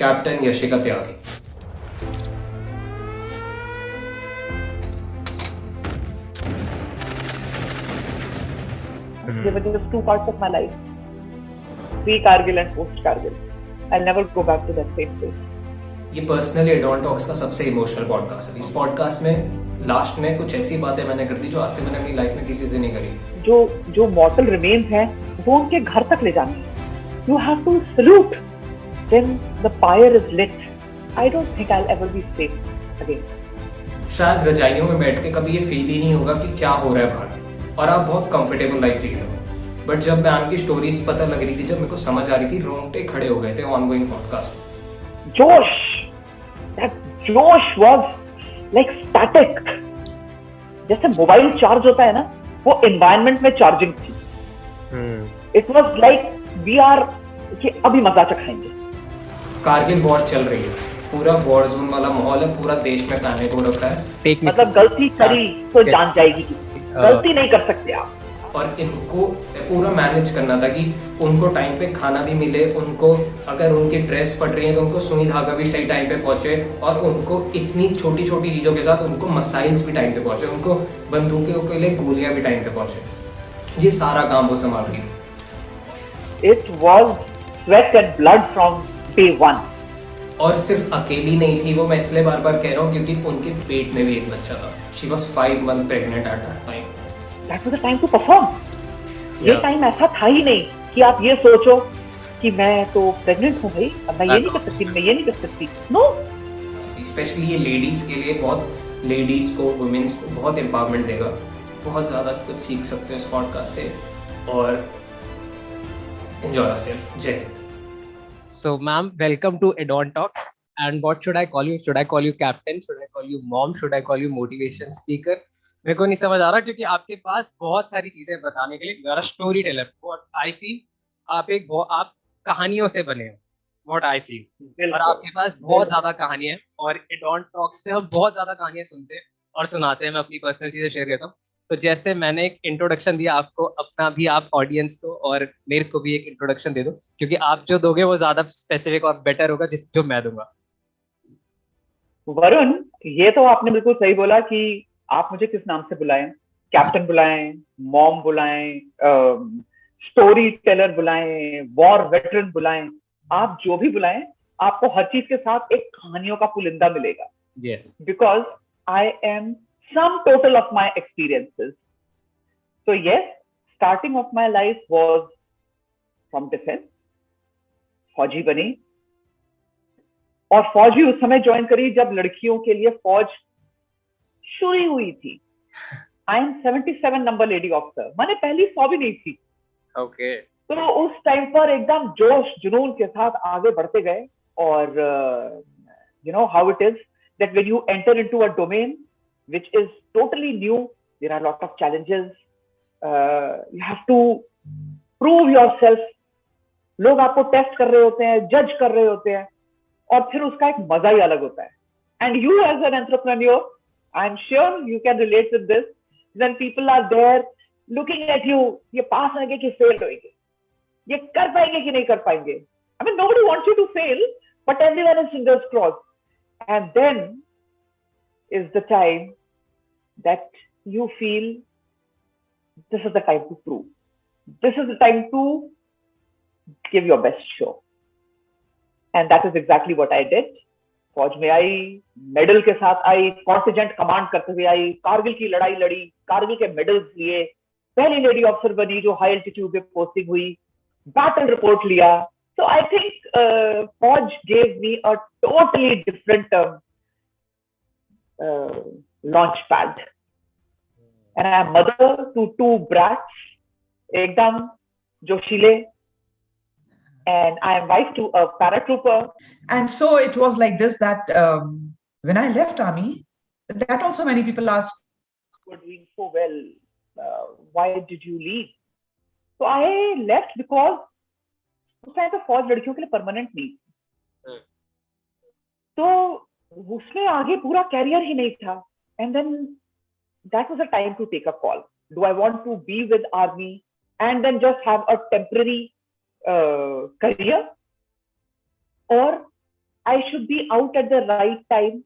Captain Yashika Tyagi. They were just two parts of my life. Pre-Kargil and post-Kargil. I'll never go back to that same place. ये personally add-on talks का सबसे emotional podcast है। इस podcast में last में कुछ ऐसी बातें मैंने कर दी जो आज तक मैंने अपनी लाइफ में किसी से नहीं करी। जो मॉर्टल रिमेन्स हैं वो उनके घर तक ले जाने। You have to salute when the fire is lit. I don't think I'll ever be safe again. शायद रजाइयों में बैठ के कभी ये फील ही नहीं होगा कि क्या हो रहा है बाहर, और आप बहुत कंफर्टेबल लाइफ जी रहे हो। बट जब मैम की स्टोरीज पता लग रही थी, जब मेरे को समझ आ रही थी, रोंगटे खड़े हो गए थे ऑनगोइंग पॉडकास्ट। जोश was like static. जैसे मोबाइल चार्ज होता है ना, वो एनवायरनमेंट में चार्जिंग थी। It was like we are कि अभी मजा चखाएंगे। कारगिल वॉर चल रही है, पूरा वॉर जोन वाला माहौल है, पूरा देश में पैनिक हो रखा है। मतलब गलती करी तो जान जाएगी कि गलती नहीं कर सकते आप। और इनको पूरा मैनेज करना था कि उनको टाइम पे खाना भी मिले, उनको अगर उनकी ड्रेस पड़ रही है तो उनको सुई धागा भी सही टाइम पे पहुंचे, और उनको इतनी छोटी छोटी चीज़ों के साथ उनको मसाइल्स भी टाइम पे पहुंचे, उनको बंदूकों के लिए गोलियां भी टाइम पे पहुंचे। ये सारा काम वो संभाल रही थी। It was sweat and blood from day one. और सिर्फ अकेली नहीं थी वो, मैं इसलिए बार बार कह रहा हूँ क्योंकि उनके पेट में भी एक बच्चा था। She was 5 months pregnant at that time. That was the time to perform. ये टाइम ऐसा था ही नहीं कि आप ये सोचो कि मैं तो प्रेग्नेंट हूँ भाई, अब मैं ये नहीं कर सकती, मैं ये नहीं कर सकती। नो, स्पेशली ये लेडीज के लिए, बहुत लेडीज को, वुमेन्स को बहुत एम्पावरमेंट देगा। बहुत ज़्यादा कुछ सीख सकते हो इस पॉडकास्ट से, और एंजॉय योरसेल्फ। जय Hind. So, ma'am, welcome to Adon Talks. And what should I call you? Should I call you captain? Should I call you mom? Should I call you motivation speaker? मेरे को नहीं समझ आ रहा, क्योंकि आपके पास बहुत सारी चीजें बताने के लिए, you are a storyteller. What I feel, आप कहानियों से बने हो, व्हाट आई फील। और आपके पास बहुत ज्यादा कहानियां हैं, और एडॉन टॉक्स पे हम बहुत ज्यादा कहानियां सुनते हैं और सुनाते हैं। मैं अपनी पर्सनल चीजें शेयर करता हूँ। तो जैसे मैंने एक इंट्रोडक्शन दिया आपको, अपना भी आप ऑडियंस को और मेरे को भी एक इंट्रोडक्शन दे दो, क्योंकि आप जो दोगे वो ज्यादा स्पेसिफिक और बेटर होगा जो मैं दूंगा। वरुण, ये तो आपने बिल्कुल सही बोला कि आप मुझे किस नाम से बुलाएं, कैप्टन बुलाएं, मॉम बुलाएं, स्टोरी टेलर बुलाएं, वॉर वेटरन बुलाएं, आप जो भी बुलाएं, आपको हर चीज के साथ एक कहानियों का पुलिंदा मिलेगा। Yes, because I am sum total of my experiences. So yes, starting of my life was from defense. फौजी बनी, और फौजी उस समय ज्वाइन करी जब लड़कियों के लिए फौज शुरू हुई थी। I am 77 number lady officer, मैंने पहली 100 भी नहीं थी। ओके। तो उस टाइम पर एकदम जोश जुनून के साथ आगे बढ़ते गए। और you know how it is that when you enter into a domain which is totally new, there are a lot of challenges. You have to prove yourself. लोग आपको टेस्ट कर रहे होते हैं, जज कर रहे होते हैं, और फिर उसका एक मजा ही अलग होता है। And you as an entrepreneur, I'm sure you can relate with this. When people are there looking at you, ये पास होंगे कि फेल होंगे, ये कर पाएंगे कि नहीं कर पाएंगे। I mean, nobody wants you to fail, but everyone is fingers crossed. And then is the time that you feel this is the time to prove. This is the time to give your best show. And that is exactly what I did. फौज में आई, medal के साथ आई, contingent command करते हुए आई, कारगिल की लड़ाई लड़ी, कारगिल के मेडल्स लिए, पहली लेडी ऑफिसर बनी जो हाई एल्टीट्यूड पे पोस्टिंग हुई, बैटल रिपोर्ट लिया। So I think फौज gave me a totally different launch pad. And I am mother to 2 brats, एकदम जोशीले, and I am wife to a paratrooper. And so it was like this that when I left army, that also many people asked, "You were doing so well. Why did you leave?" So I left because उस time तो फौज लड़कियों के लिए permanent नहीं थी, तो उसमें आगे पूरा कैरियर ही नहीं था। And then that was a time to take a call. Do I want to be with army and then just have a temporary career, or I should be out at the right time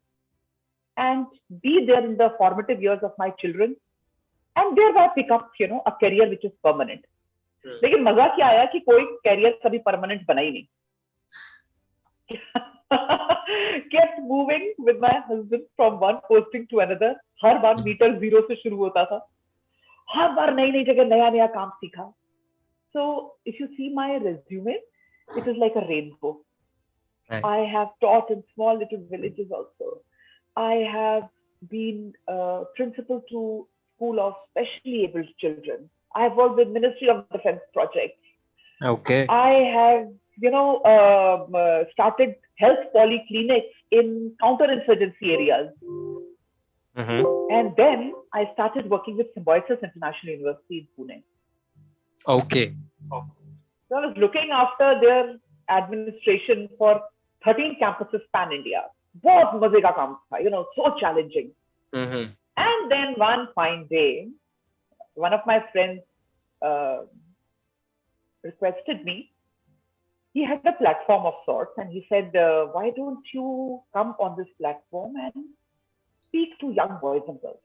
and be there in the formative years of my children and thereby pick up, a career which is permanent. लेकिन मजा क्या आया कि कोई career कभी permanent बना ही नहीं. Kept moving with my husband from one posting to another. हर बार मीटर जीरो से शुरू होता था. हर बार नई नई जगह नया नया काम सीखा. So if you see my resume, it is like a rainbow. Nice. I have taught in small little villages also. I have been principal to school of specially abled children. I have worked with Ministry of Defense projects. Okay. I have, started health polyclinics in counterinsurgency areas. And then I started working with Symbiosis International University in Pune. Okay. So I was looking after their administration for 13 campuses pan India. बहुत मजे का काम था, so challenging. And then one fine day, one of my friends requested me. He had a platform of sorts, and he said, "Why don't you come on this platform and speak to young boys and girls?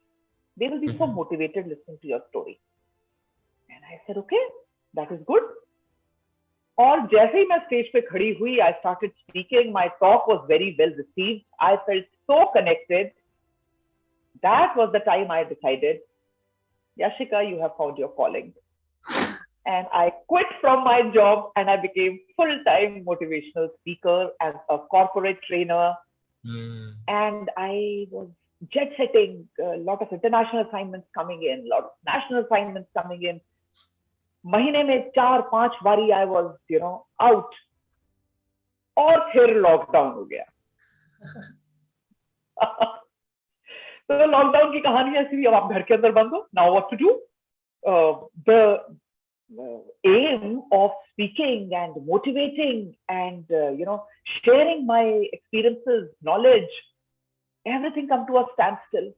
They will be so motivated listening to your story." And I said, "Okay, that is good." और जैसे ही मैं stage पे खड़ी हुई, I started speaking. My talk was very well received. I felt so connected. That was the time I decided, Yashika, you have found your calling. And I quit from my job and I became full-time motivational speaker and a corporate trainer. And I was jet-setting, a lot of international assignments coming in, a lot of national assignments coming in. महीने में 4-5 बारी I was, out. और फिर lockdown हो गया. तो lockdown की कहानी ऐसी हुई. अब आप घर के अंदर बंद हो. Now what to do? The aim of speaking and motivating and sharing my experiences, knowledge, everything come to a standstill.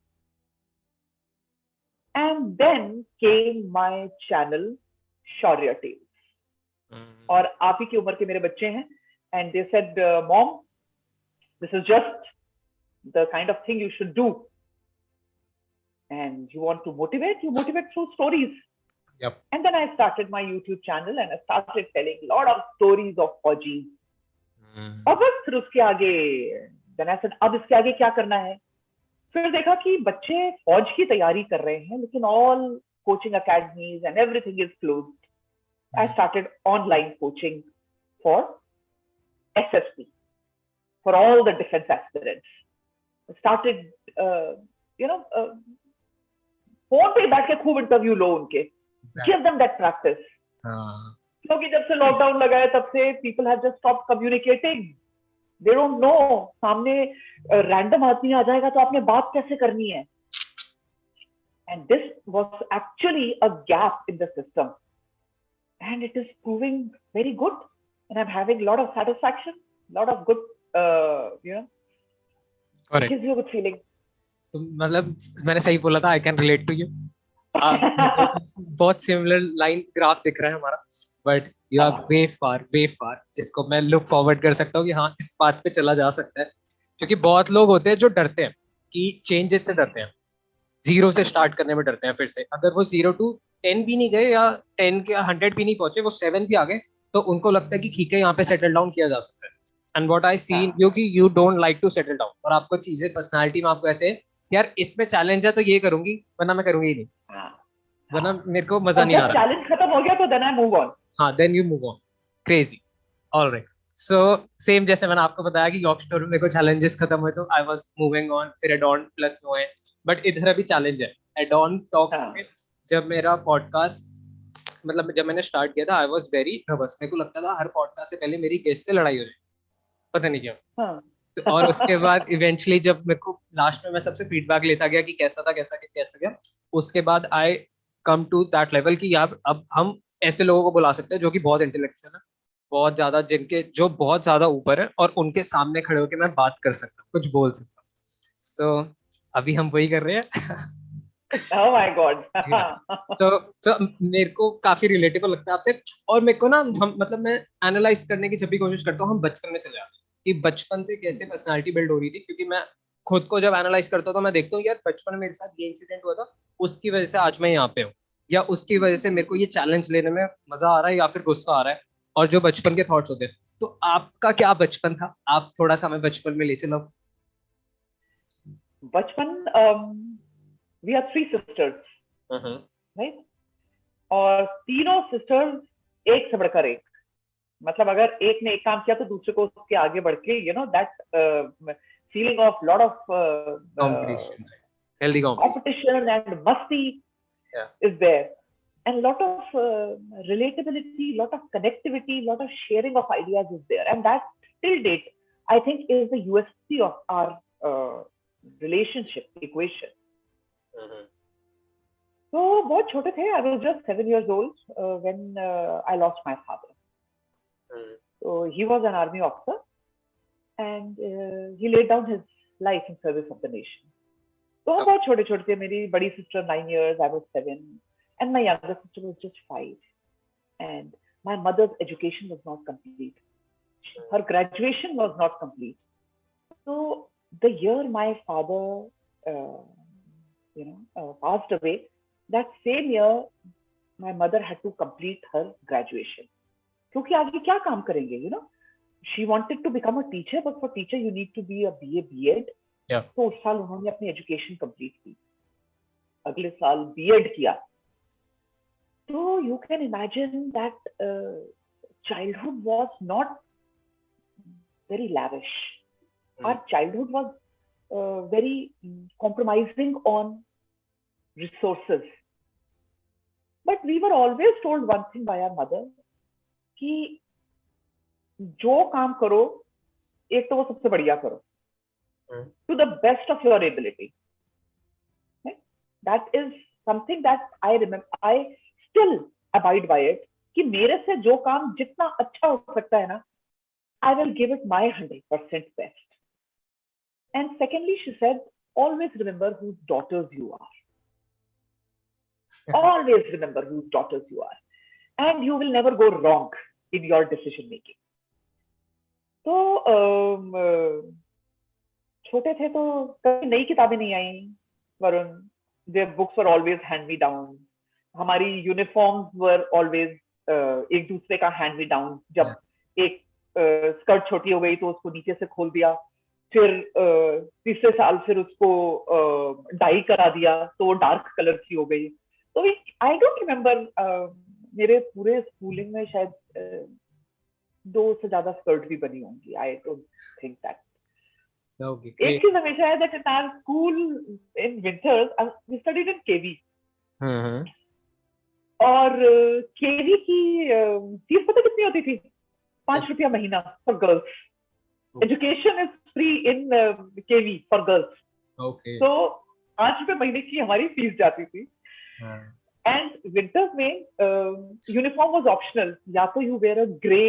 And then came my channel Shaurya Tales. और आप ही की उम्र के मेरे बच्चे हैं. And they said, Mom, this is just the kind of thing you should do. And you want to motivate? You motivate through stories. Yep. And then I started my YouTube channel and I started telling a lot of stories of Fauji's. और बस फिर उसके आगे, then I said, अब इसके आगे क्या करना है? फिर देखा कि बच्चे फौज की तैयारी कर रहे हैं, लेकिन all coaching academies and everything is closed. I started online coaching for SSP, for all the defense aspirants. I started, phone पे बैठ के खूब इंटरव्यू लो उनके, give them that practice. क्योंकि जब से लॉकडाउन लगा है तब से people have just stopped communicating. They don't know. सामने रैंडम आदमी आ जाएगा तो आपने बात कैसे करनी है? And this was actually a gap in the system. And it is proving very good. And I'm having a lot of satisfaction, a lot of good, Correct. gives you a good feeling. तो मतलब मैंने सही बोला था. I can relate to you. बहुत similar line graph दिख रहा है हमारा. But you are way far. जिसको मैं look forward कर सकता हूँ कि हाँ इस बात पे चला जा सकता है. क्योंकि बहुत लोग होते हैं जो डरते हैं कि चेंजेस से डरते हैं, 0 से स्टार्ट करने में डरते हैं. फिर से अगर वो 0 to 10 भी नहीं गए या 10 के 100 भी नहीं पहुंचे, वो 7 भी आ गए, तो उनको लगता है कि ठीक है यहाँ पे सेटल डाउन किया जा सकता है. And what I see in you कि you don't like to settle down. और आपको चीजें पर्सनालिटी में आपको ऐसे यार इसमें चैलेंज है तो ये करूंगी, वरना मैं करूंगी ही नहीं, वरना मेरे को मजा नहीं आ रहा. चैलेंज खत्म हो गया तो देन आई मूव ऑन. हाँ, then you move on. Crazy. Alright. So same जैसे मैंने आपको बताया कि यॉर्क स्टोर में मेरे को चैलेंजेस खत्म हुए तो आई वाज मूविंग ऑन. फिर एडॉन प्लस वो है, बट इधर अभी चैलेंज है. एडॉन टॉक्स में जब मेरा पॉडकास्ट मतलब जब मैंने स्टार्ट किया था आई वाज वेरी नर्वस. मेरे को लगता था हर पॉडकास्ट से पहले मेरी गेस्ट से लड़ाई हो जाए, पता नहीं क्यों. तो और उसके बाद इवेंचुअली जब मेरे को लास्ट में मैं सबसे फीडबैक लेता गया कि कैसा गया, उसके बाद आई कम टू दैट लेवल कि यार अब हम ऐसे लोगों को बुला सकते हैं जो कि बहुत इंटेलेक्चुअल है, बहुत ज्यादा जिनके जो बहुत ज्यादा ऊपर है, और उनके सामने खड़े होकर मैं बात कर सकता हूँ, कुछ बोल सकता हूँ. सो अभी हम वही कर रहे हैं. Oh my God. तो मेरे को काफी रिलेटेबल लगता है आपसे. और मेरे को ना हम मतलब मैं एनालाइज करने की जब भी कोशिश करता हूँ हम बचपन में चले जाते हैं. कि बचपन से कैसे पर्सनालिटी बिल्ड हो रही थी, क्योंकि मैं खुद को जब एनालाइज करता हूँ तो मैं देखता हूँ यार बचपन में मेरे साथ ये इंसिडेंट हुआ था, उसकी वजह से आज मैं यहाँ पे हूँ, या उसकी वजह से मेरे को ये चैलेंज लेने में मजा आ रहा है या फिर गुस्सा आ रहा है, और जो बचपन के थॉट्स होते हैं। तो आपका क्या बचपन था, आप थोड़ा सा हमें बचपन में ले चलो। बचपन, वी आर 3 sisters, राइट? और तीनों सिस्टर्स एक से बढ़कर एक, मतलब अगर एक ने एक काम किया तो दूसरे को उसके आगे बढ़ के, you know, that feeling of lot of competition, healthy competition, competition and masti is there, and lot of relatability, lot of connectivity, lot of sharing of ideas is there, and that till date I think is the USP of our relationship equation. So बहुत छोटे थे, I was just 7 years old when I lost my father. So he was an army officer, and he laid down his life in service of the nation. तो हम बहुत छोटे छोटे थे. मेरी बड़ी sister 9 years, I was 7, and my younger sister was just 5. And my mother's education was not complete. Her graduation was not complete. So the year my father, passed away, that same year my mother had to complete her graduation. क्योंकि आगे क्या काम करेंगे, you know? She wanted to become a teacher, but for teacher you need to be a BA, B.Ed. Yeah. तो उस साल उन्होंने अपनी एजुकेशन कंप्लीट की, अगले साल B.Ed किया. So you can imagine that childhood was not very lavish. Our childhood was very compromising on resources. But we were always told one thing by our mother, कि जो काम करो एक तो वो सबसे बढ़िया करो, to the best of your ability. Okay? That is something that I remember, I still abide by it, कि मेरे से जो काम जितना अच्छा हो सकता है ना, I will give it my 100% best. And secondly, she said, always remember whose daughters you are. Always remember whose daughters you are, and you will never go wrong in your decision making. तो छोटे थे तो कभी नई किताबें नहीं आई, Varun. Their books were always hand me down. हमारी यूनिफॉर्म्स वर ऑलवेज एक दूसरे का हैंड मी डाउन. जब एक स्कर्ट छोटी हो गई तो उसको नीचे से खोल दिया, फिर तीसरे साल फिर उसको डाई करा दिया तो वो डार्क कलर की हो गई. तो आई डोंट रिमेम्बर, मेरे पूरे स्कूलिंग में शायद 2 से ज्यादा स्कर्ट भी बनी होंगी. I don't think that. एक चीज हमेशा है that in our school in winters we studied in KV. और KV की फीस पता कितनी होती थी? 5 रुपया महीना for girls. Education is free in KV for girls. तो 5 रुपये महीने की हमारी फीस जाती थी. एंड विंटर्स में यूनिफॉर्म वाज ऑप्शनल. या तो you wear a grey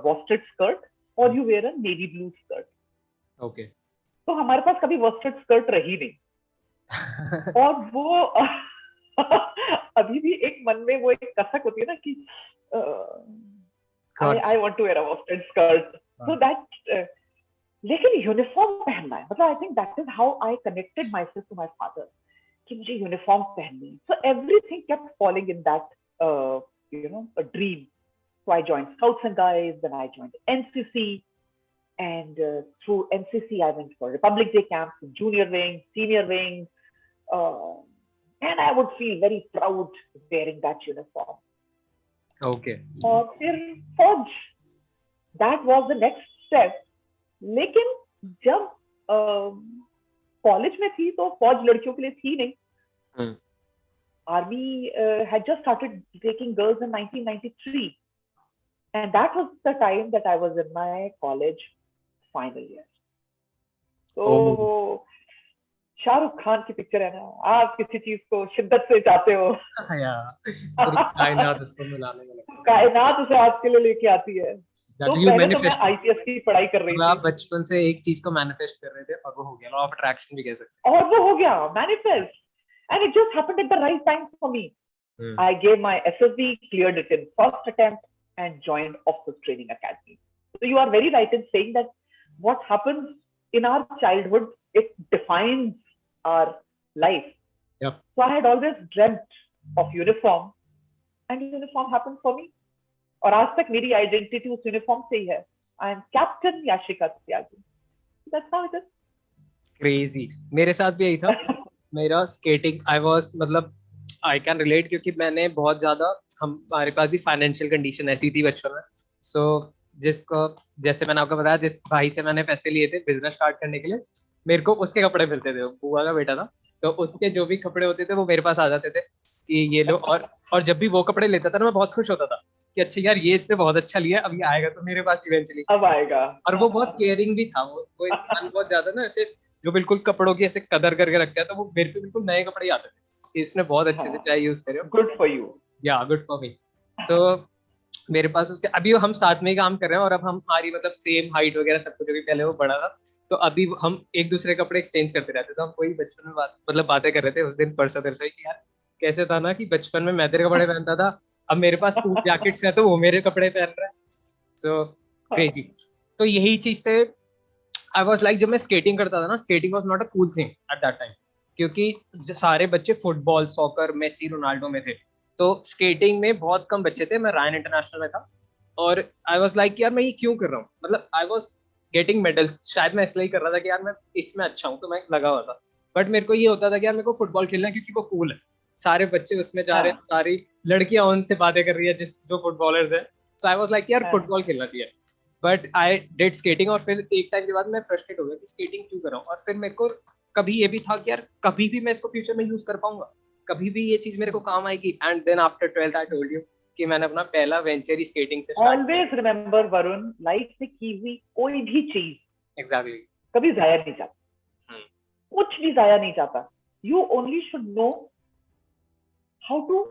worsted skirt और you wear a navy blue skirt. Okay. तो हमारे पास कभी वॉस्टेड स्कर्ट रही नहीं. और वो अभी भी एक मन में वो एक कसक होती है ना कि I want to wear a waisted skirt. So that लेकिन यूनिफॉर्म पहनना है, मतलब I think that is how I connected my self to my father कि मुझे यूनिफॉर्म पहननी है. So everything kept falling in that dream. So I joined scouts and guides, then I joined NCC. And through NCC, I went for Republic Day camps, junior wing, senior wing, and I would feel very proud wearing that uniform. Okay. और फिर फौज, that was the next step. लेकिन जब college में थी तो फौज लड़कियों के लिए थी नहीं. Army had just started taking girls in 1993, and that was the time that I was in my college final year. तो शाहरुख खान की पिक्चर है ना, आप किसी चीज को शिद्दत से चाहते हो, कायनात उसको मिलाने में लगता है. कायनात उसे आपके लिए लेके आती है. तो पहले तो मैं IPS की पढ़ाई कर रही थी. आप बचपन से एक चीज को मैनिफेस्ट कर रहे थे और वो हो गया. लॉ ऑफ अट्रैक्शन भी कह सकते हैं. और वो हो गया manifest, and it just happened at the right time for me. I gave my SSB, cleared it in first attempt, and joined Officers Training Academy. So you are very right in saying that what happens in our childhood, it defines our life. Yep. So I had always dreamt of uniform, and uniform happened for me. और आज तक मेरी identity उस uniform से ही है. I am captain Yashika Tyagi. That's how it is. Crazy. मेरे साथ भी यही था. मेरा स्केटिंग आई वाज मतलब आई कैन रिलेट, क्योंकि मैंने बहुत ज्यादा, हमारे पास भी फाइनेंशियल कंडीशन ऐसी थी बचपन में. सो जिसको, जैसे मैंने आपको बताया, जिस भाई से मैंने पैसे लिए थे बिजनेस स्टार्ट करने के लिए, मेरे को उसके कपड़े मिलते थे. वो बुआ का बेटा था, तो उसके जो भी कपड़े होते थे वो मेरे पास आ जाते थे कि ये लो. और जब भी वो कपड़े लेता था ना, मैं बहुत खुश होता था कि अच्छा यार, ये इससे बहुत अच्छा लिया, अब ये आएगा तो मेरे पास इवेंचुअली अब आएगा. और वो बहुत केयरिंग भी था. वो इंसान बहुत ज्यादा ना ऐसे, जो बिल्कुल कपड़ों की ऐसे कदर करके रखता है, तो वो मेरे को बिल्कुल नए कपड़े ही आते थे. इसने बहुत अच्छे से चाहे यूज करे. Good for you. या गुड फॉर मी. सो मेरे पास उसके, अभी हम साथ में ही काम कर रहे हैं, और अब हमारी मतलब सेम हाइट वगैरह सब कुछ, अभी पहले वो बड़ा था, तो अभी हम एक दूसरे कपड़े एक्सचेंज करते रहते. तो हम वही बचपन में बातें कर रहे थे उस दिन परसों तरसों कि यार कैसे था ना कि बचपन में मैं तेरे कपड़े पहनता था, अब मेरे पास सूट जैकेट्स है तो वो मेरे कपड़े पहन रहा है. So crazy. तो यही चीज से आई वाज लाइक, जब मैं स्केटिंग करता था ना, skating was not a cool thing at that time, क्योंकि सारे बच्चे फुटबॉल, सॉकर, मेसी, रोनाल्डो में थे. तो स्केटिंग में बहुत कम बच्चे थे. मैं रायन इंटरनेशनल में था, और आई वाज लाइक यार मैं ये क्यों कर रहा हूँ. मतलब आई वाज गेटिंग मेडल्स, शायद मैं इसलिए कर रहा था कि यार मैं इसमें अच्छा हूँ, तो मैं लगा हुआ था. बट मेरे को ये होता था कि यार मेरे को फुटबॉल खेलना है क्योंकि वो कूल है, सारे बच्चे उसमें जा रहे हैं, सारी लड़कियां उनसे बातें कर रही है जो फुटबॉलर्स है. सो आई वाज लाइक यार फुटबॉल खेलना चाहिए. बट आई डिड स्केटिंग, और फिर एक टाइम के बाद मैं फ्रस्ट्रेट हो गया कि स्केटिंग क्यों कर रहा हूँ. और फिर मेरे को कभी ये भी था कि यार कभी भी मैं इसको फ्यूचर में यूज कर पाऊंगा, कभी भी ये चीज मेरे को काम आएगी. And then after 12th I told you कि मैंने अपना पहला वेंचर ही स्केटिंग से start. Always remember Varun, life में की हुई कोई भी चीज एग्जैक्टली कभी जाया नहीं जाता. कुछ भी जाया नहीं जाता. You only should know how to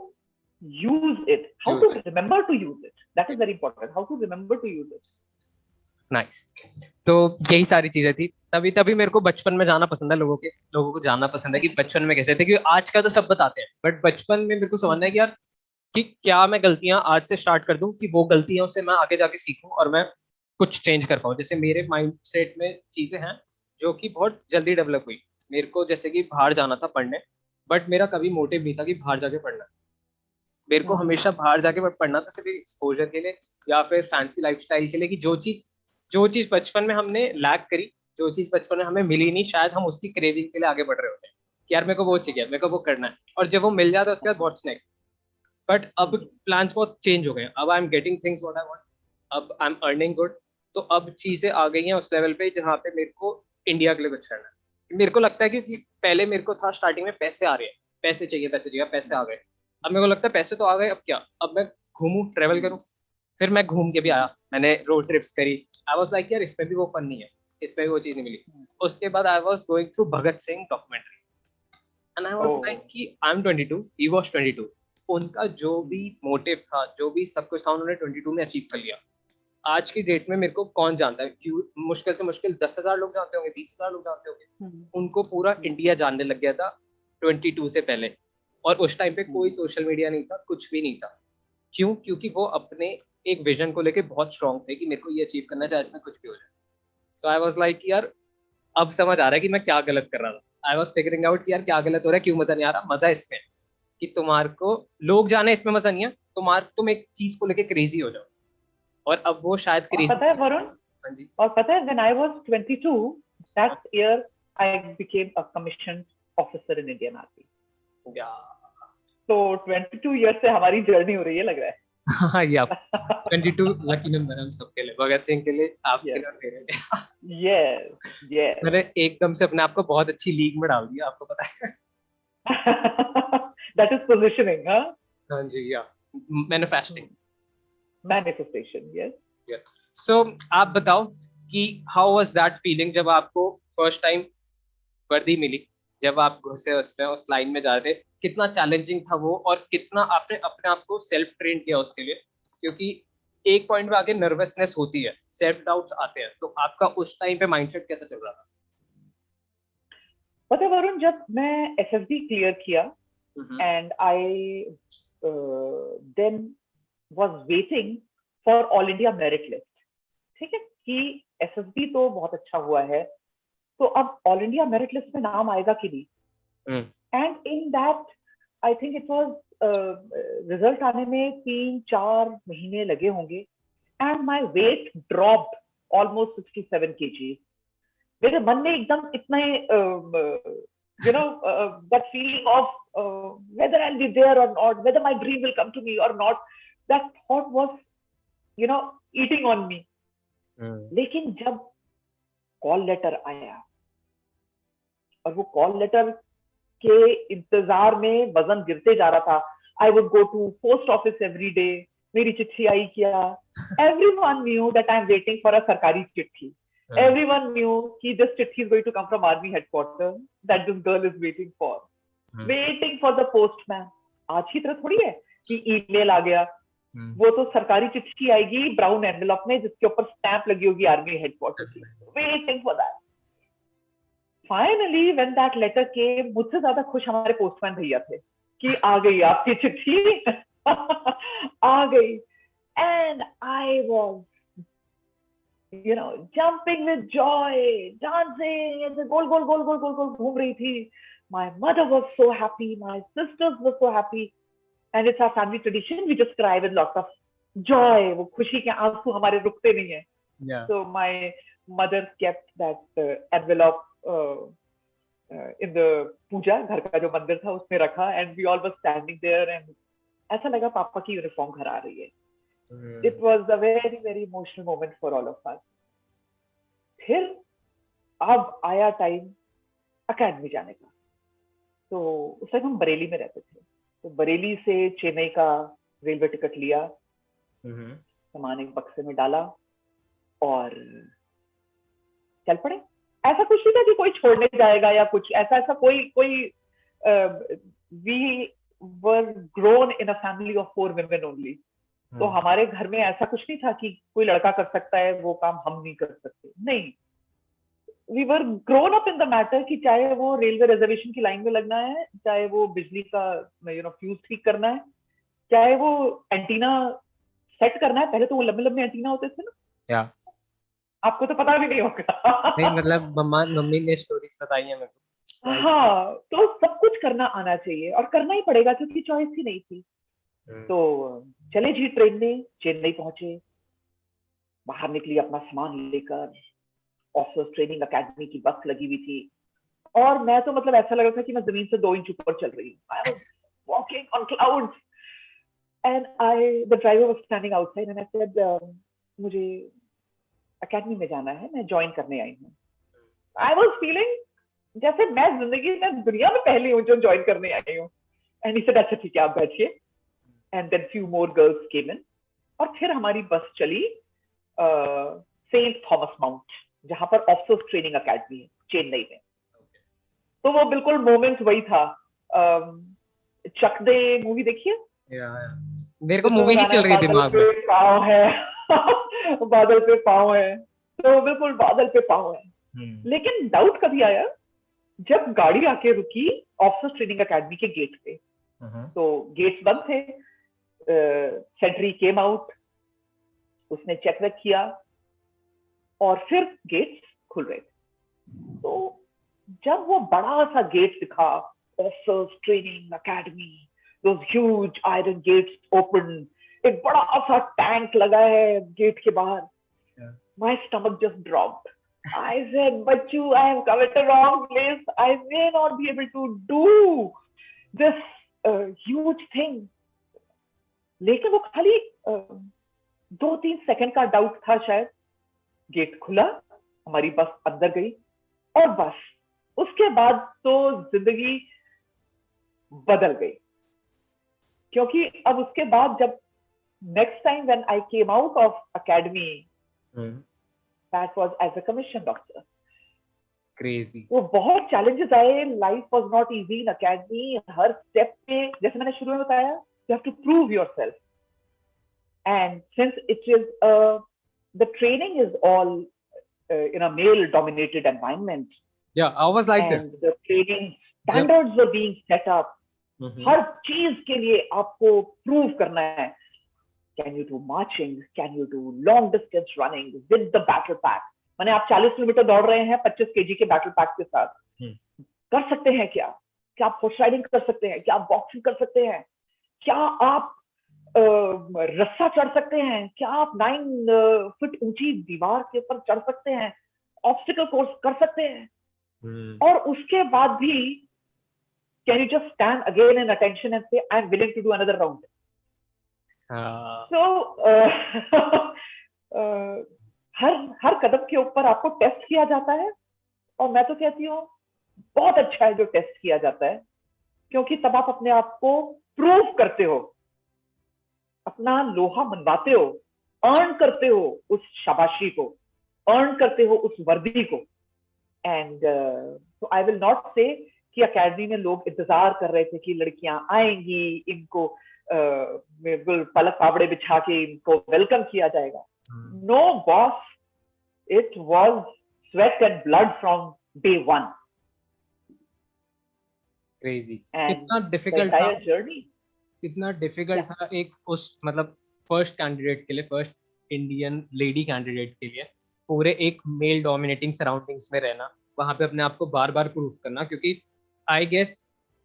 use it, how to remember to use it. That is very important, how to remember to use it. Nice. तो यही सारी चीजें थी. तभी मेरे को बचपन में जाना पसंद है. लोगों को जानना पसंद है कि बचपन में कैसे थे, क्योंकि आज का तो सब बताते हैं, बट बचपन में मेरे को समझना है कि यार कि क्या मैं गलतियां आज से स्टार्ट कर दूं कि वो गलतियों से मैं आगे जाके सीखूं और मैं कुछ चेंज कर पाऊं. जैसे मेरे माइंडसेट में चीजें हैं जो कि बहुत जल्दी डेवलप हुई. मेरे को जैसे कि बाहर जाना था पढ़ने, बट मेरा कभी मोटिव नहीं था कि बाहर जाके पढ़ना. मेरे को हमेशा बाहर जाके पढ़ना था सिर्फ एक्सपोजर के लिए या फिर फैंसी लाइफस्टाइल के लिए, कि जो चीज बचपन में हमने लैक करी, जो चीज बचपन में हमें मिली नहीं, शायद हम उसकी क्रेविंग के लिए आगे बढ़ रहे होते हैं कि यार मेरे को वो चाहिए, मेरे को वो करना है. और जब वो मिल जाता है उसके बाद व्हाट्स नेक्स्ट. बट अब प्लान्स बहुत चेंज हो गए. अब I am getting things what I want, अब आई एम अर्निंग गुड. तो अब चीजें आ गई हैं उस लेवल पे जहाँ पे मेरे को इंडिया के लिए कुछ करना है. मेरे को लगता है कि पहले मेरे को था स्टार्टिंग में पैसे आ रहे हैं, पैसे चाहिए, पैसे आ गए. अब मेरे को लगता है पैसे तो आ गए, अब क्या, अब मैं घूमूं, ट्रेवल करूं. फिर मैं घूम के भी आया, मैंने रोड ट्रिप्स करी. आई वाज लाइक यार इसमें भी वो फन नहीं है, इसमें भी वो चीज नहीं मिली. उसके बाद I was going through Bhagat Singh documentary, and I was like कि आई एम 22, ही वाज 22. उनका जो भी मोटिव था, जो भी सब कुछ था, उन्होंने 22 में अचीव कर लिया. आज की डेट में मेरे को कौन जानता है, मुश्किल से मुश्किल 10,000 लोग जानते होंगे, 20,000 लोग जानते होंगे. उनको पूरा इंडिया जानने लग गया था 22 से पहले. और उस टाइम पे कोई सोशल मीडिया नहीं था, कुछ भी नहीं था. क्यों? क्योंकि वो अपने एक विजन को लेके बहुत स्ट्रांग थे कि मेरे को ये अचीव करना है, चाहे इसमें कुछ भी हो जाए. सो आई वाज लाइक यार अब समझ आ रहा है कि मैं क्या गलत कर रहा था. आई वाज फिगरिंग आउट कि यार क्या गलत हो रहा है, क्यों मजा नहीं आ रहा. मजा इसमें कि तुम्हारे को लोग जाने, इसमें मजा नहीं है. तुम एक चीज को लेके क्रेजी हो जाओ, और अब वो शायद क्रेजी. पता है वरुण, और पता है when I was 22, that year I became a commissioned officer in Indian Army. तो 22 years से हमारी जर्नी हो रही है, लग रहा है. हाँ, या 22 लकी नंबर हम सबके लिए, भगत सिंह के लिए, आपके लिए, मेरे लिए. yes. मैंने एकदम से अपने आप को बहुत अच्छी लीग में डाल दिया, आपको पता है. That is positioning, हाँ? हाँ जी, या manifestation, yes. So आप बताओ कि how was that feeling जब आपको फर्स्ट टाइम वर्दी मिली, जब आप घुसे उसमें, उस लाइन में जा रहे थे, कितना चैलेंजिंग था वो, और कितना आपने अपने आप को सेल्फ ट्रेन किया उसके लिए, क्योंकि एक पॉइंट पे आके नर्वसनेस होती है, सेल्फ डाउट्स आते हैं. तो आपका उस टाइम पे माइंडसेट कैसा चल रहा था? पता है वरुण, जब मैं एसएसबी क्लियर किया and I then was waiting for all India merit list, ठीक है, कि एसएसबी तो बहुत अच्छा हुआ है, तो अब ऑल इंडिया मेरिट लिस्ट में नाम आएगा कि नहीं। And in that I think it was result आने में 3-4 महीने लगे होंगे, and my weight dropped almost 67 kg। मेरे मन में एकदम इतना you know that feeling of whether I'll be there or not, whether my dream will come to me or not, that thought was eating on me। लेकिन जब call letter आया और वो कॉल लेटर के इंतजार में वजन गिरते जा रहा था, I would go to post office every day, मेरी चिट्ठी आई क्या, everyone knew that I am waiting for a सरकारी चिट्ठी। Everyone knew कि this chitti is going to come from army headquarters that this girl is waiting for the postman। आज की तरह थोड़ी है कि ईमेल आ गया, वो तो सरकारी चिट्ठी आएगी ब्राउन एनवेलप में जिसके ऊपर स्टैंप लगी होगी आर्मी हेडक्वार्टर की, waiting for that. Finally when that letter came, मुझसे ज्यादा खुश हमारे पोस्टमैन भैया थे कि आ गई आपकी चिट्ठी आ गई। And I was jumping with joy, dancing, ऐसे गोल गोल गोल गोल गोल गोल घूम रही थी। My mother was so happy, my sisters were so happy, and it's our family tradition, we just cry with lots of joy। वो खुशी के आंसू हमारे रुकते नहीं है। So my mother kept that envelope in the पूजा घर का जो मंदिर था उसमें रखा, and we all were standing there, and ऐसा लगा पापा की यूनिफॉर्म घर आ रही है। It was a very very emotional moment for all of us। फिर अब आया टाइम अकेडमी जाने का। तो उस टाइम हम बरेली में रहते थे, तो बरेली से चेन्नई का रेलवे टिकट लिया, सामान एक बक्से में डाला और चल पड़े। ऐसा कुछ नहीं था कि कोई छोड़ने जाएगा या कुछ ऐसा कोई we were grown in a family of 4 women only। तो हमारे घर में ऐसा कुछ नहीं था कि कोई लड़का कर सकता है वो काम हम नहीं कर सकते, नहीं। We were grown up in the matter कि चाहे वो रेलवे रिजर्वेशन की लाइन में लगना है, चाहे वो बिजली का फ्यूज ठीक करना है, चाहे वो एंटीना सेट करना है। पहले तो वो लंबे लंबे एंटीना होते थे ना, आपको तो पता भी नहीं होगा। नहीं मतलब मम्मी ने स्टोरीज बताई है मेरे को। हाँ, तो सब कुछ करना आना चाहिए और करना ही पड़ेगा क्योंकि चॉइस ही नहीं थी। तो चले जी ट्रेन में, चेन्नई पहुंचे, बाहर निकली अपना सामान लेकर, ऑफिसर्स ट्रेनिंग एकेडमी की बस लगी हुई थी, और मैं तो मतलब ऐसा लग रहा था कि मैं जमीन से 2 इंच ऊपर चल रही हूँ। I was walking on clouds and the driver was standing outside and I said मुझे एकेडमी में जाना है, मैं ज्वाइन करने आई हूँ। आई वाज फीलिंग जैसे मैं जिंदगी में दुनिया में पहली हूँ जो ज्वाइन करने आई हूँ। एंड ही सेड अच्छा ठीक है आप बैठिए। And then few more girls came in, और फिर हमारी बस चली सेंट थॉमस माउंट, जहां पर ऑफिसर्स ट्रेनिंग एकेडमी है चेन्नई में। तो वो बिल्कुल मोमेंट वही था। चक दे मूवी देखिए? मेरे को मूवी ही चल रही थी दिमाग में। पाँव है बादल पे पाँव है, तो बिल्कुल बादल पे पाँव है। लेकिन डाउट कभी आया जब गाड़ी आके रुकी ऑफिसर्स ट्रेनिंग एकेडमी के गेट पे। तो गेट्स बंद थे, सेंट्री केम आउट, उसने चेक वेक किया और फिर गेट्स खुल रहे थे। तो जब वो बड़ा सा गेट दिखा, ऑफिसर्स ट्रेनिंग एकेडमी, दोस ह्यूज आयरन गेट्स ओपन, एक बड़ा सा टैंक लगा है गेट के बाहर, my stomach just dropped. I said, Bachu, I have come at the wrong place. I may not be able to do this huge thing। लेकिन वो खाली 2-3 सेकंड का डाउट था शायद। गेट खुला, हमारी बस अंदर गई और बस उसके बाद तो जिंदगी बदल गई। क्योंकि अब उसके बाद जब next time when I came out of academy, that was as a commissioned officer। Crazy। वो बहुत challenges आए, life was not easy in academy। Her step पे जैसे मैंने शुरू में बताया, you have to prove yourself, and since it is the training is all in a male dominated environment, I was like that, and the training standards were being set up। हर चीज के लिए आपको prove करना है। Can you do marching? Can you do long distance running with the battle pack? माने आप 40 kilometre दौड़ रहे हैं 25 केजी के बैटल पैक के साथ, कर सकते हैं क्या? क्या आप हॉर्स राइडिंग कर सकते हैं? क्या आप बॉक्सिंग कर सकते हैं? क्या आप रस्सा चढ़ सकते हैं? क्या आप 9 फीट ऊंची दीवार के ऊपर चढ़ सकते हैं? ऑब्स्टिकल कोर्स कर सकते हैं? और उसके बाद भी can you just stand again in attention and say I am willing to do another round? So हर कदम के ऊपर आपको टेस्ट किया जाता है, और मैं तो कहती हूँ बहुत अच्छा है जो टेस्ट किया जाता है, क्योंकि तब आप अपने आप को प्रूव करते हो, अपना लोहा मनवाते हो, अर्न करते हो उस शाबाशी को, अर्न करते हो उस वर्दी को। एंड तो आई विल नॉट से कि अकेडमी में लोग इंतजार कर रहे थे कि लड़कियां आएंगी, इनको बिल्कुल पलक पावड़े बिछा के इनको वेलकम किया जाएगा। No boss, it was sweat and blood from day one. Crazy. And कितना the डिफिकल्ट entire था, journey, कितना डिफिकल्ट था एक उस मतलब फर्स्ट कैंडिडेट के लिए, फर्स्ट इंडियन लेडी कैंडिडेट के लिए पूरे एक मेल डोमिनेटिंग सराउंडिंग्स में रहना, वहां पे अपने आप को बार बार प्रूव करना। क्योंकि आई गेस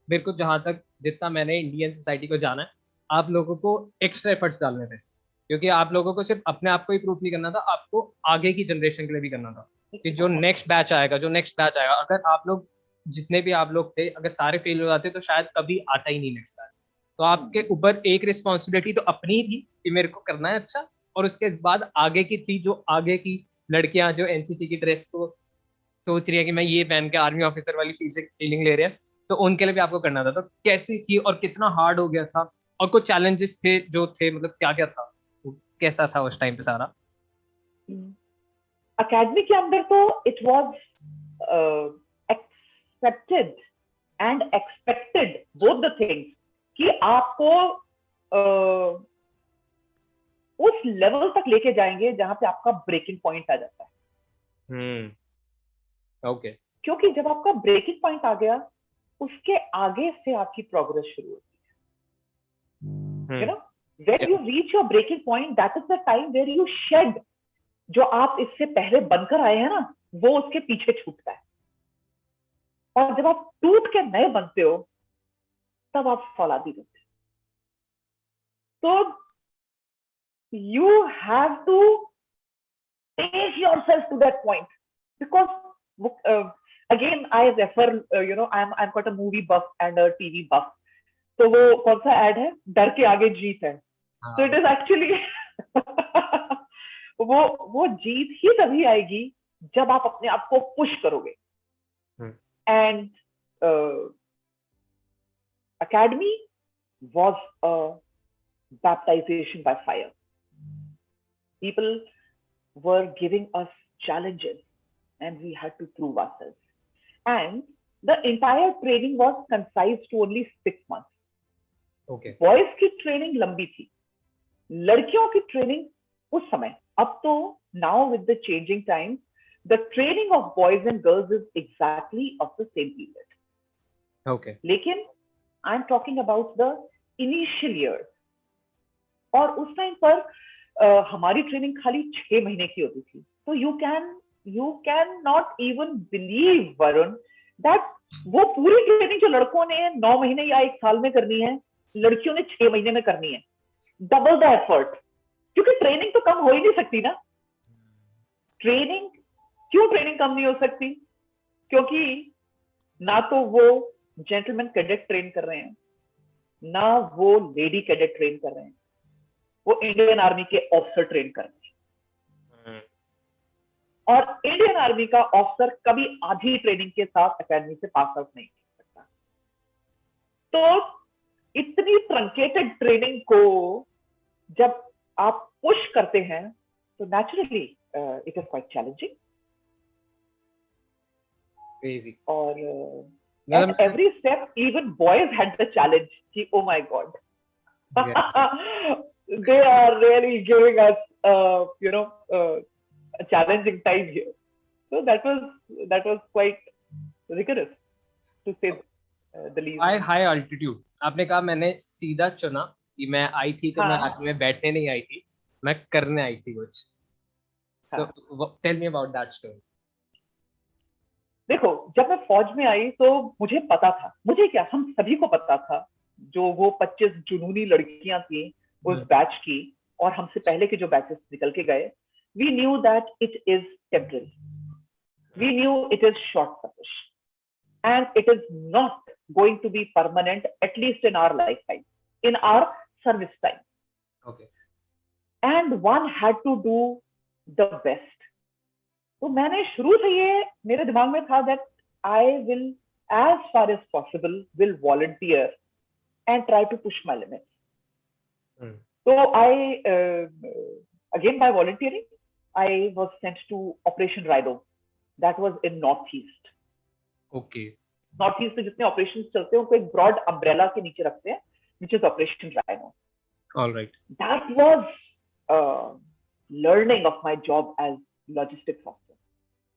मेरे को जहाँ तक जितना मैंने इंडियन सोसाइटी को जाना है, आप लोगों को एक्स्ट्रा एफर्ट्स डालने थे, क्योंकि आप लोगों को सिर्फ अपने आप को ही प्रूफ नहीं करना था, आपको आगे की जनरेशन के लिए भी करना था कि जो नेक्स्ट बैच आएगा, जो नेक्स्ट बैच आएगा, अगर आप लोग जितने भी आप लोग थे अगर सारे फेल हो जाते तो शायद कभी आता ही नहीं नेक्स्ट बैच। तो आपके ऊपर एक रिस्पॉन्सिबिलिटी तो अपनी ही थी कि मेरे को करना है अच्छा, और उसके बाद आगे की थी जो आगे की लड़कियां जो एनसीसी की ड्रेस को सोच रही है कि मैं ये पहन के आर्मी ऑफिसर वाली फीलिंग ले रहे हैं, तो उनके लिए भी आपको करना था। तो कैसी थी और कितना हार्ड हो गया था, और कुछ चैलेंजेस थे जो थे, मतलब क्या क्या था, कैसा था उस टाइम पे सारा? अकेडमी के अंदर तो it was accepted and expected both the things कि आपको उस लेवल तक लेके जाएंगे जहां पे आपका ब्रेकिंग पॉइंट आ जाता है। ओके। क्योंकि जब आपका ब्रेकिंग पॉइंट आ गया, उसके आगे से आपकी प्रोग्रेस शुरू होती है। You know, when you reach your breaking point, that is the time where you shed जो आप इससे पहले बनकर आए हैं ना, वो उसके पीछे छूटता है। और जब आप टूट के नए बनते हो, तब आप फौलादी बनते हो। तो you have to take yourself to that point, because again I refer, I'm quite a movie buff and a TV buff. तो वो कौन सा एड है, डर के आगे जीत है। तो इट इज एक्चुअली वो जीत ही तभी आएगी जब आप अपने आप को पुश करोगे। And academy was a baptization by fire. People were giving us challenges and we had to prove ourselves. And the entire training was concise to only 6 months. Okay. Boys की ट्रेनिंग लंबी थी, लड़कियों की training उस समय, अब तो now with the changing times, the training of boys and girls is exactly of the same period. Okay. लेकिन I'm talking about the initial years. और उस टाइम पर हमारी ट्रेनिंग खाली 6 महीने की होती थी। तो you can not even believe Varun that वो पूरी ट्रेनिंग जो लड़कों ने 9 महीने या 1 साल में करनी है, लड़कियों ने 6 महीने में करनी है, डबल द एफर्ट। क्योंकि ट्रेनिंग तो कम हो ही नहीं सकती ना। ट्रेनिंग कम नहीं हो सकती? क्योंकि ना तो वो जेंटलमैन कैडेट ट्रेन कर रहे हैं, ना वो लेडी कैडेट ट्रेन कर रहे हैं, वो इंडियन आर्मी के ऑफिसर ट्रेन कर रहे हैं। और इंडियन आर्मी का ऑफिसर कभी आधी ट्रेनिंग के साथ एकेडमी से पास आउट नहीं कर सकता। तो इतनी ट्रंकेटेड ट्रेनिंग को जब आप पुश करते हैं, तो naturally it is quite challenging. और at every step, even boys had the challenge कि oh my god, they are really giving us a challenging time here. So that was quite rigorous to say the least. high altitude आपने कहा, मैंने सीधा चुना कि मैं आई थी तो मैं आर्मी में बैठने नहीं आई थी, मैं करने आई थी कुछ। So tell me about that story. देखो, जब मैं फौज में आई तो मुझे पता था, मुझे क्या, हम सभी को पता था, जो वो 25 जुनूनी लड़कियां थी उस बैच की और हमसे पहले के जो बैचेस निकल के गए, we knew that it is temporary, we knew it is short service and it is not going to be permanent, at least in our lifetime, in our service time. Okay. And one had to do the best. तो मैंने शुरू से ये मेरे दिमाग में था that I will as far as possible will volunteer and try to push my limits. So I again by volunteering I was sent to Operation Rhino, that was in Northeast. Okay. North east में जितने operations चलते हैं उनको एक broad umbrella के नीचे रखते हैं, which is operation rhino. All right. That was learning of my job as logistics officer.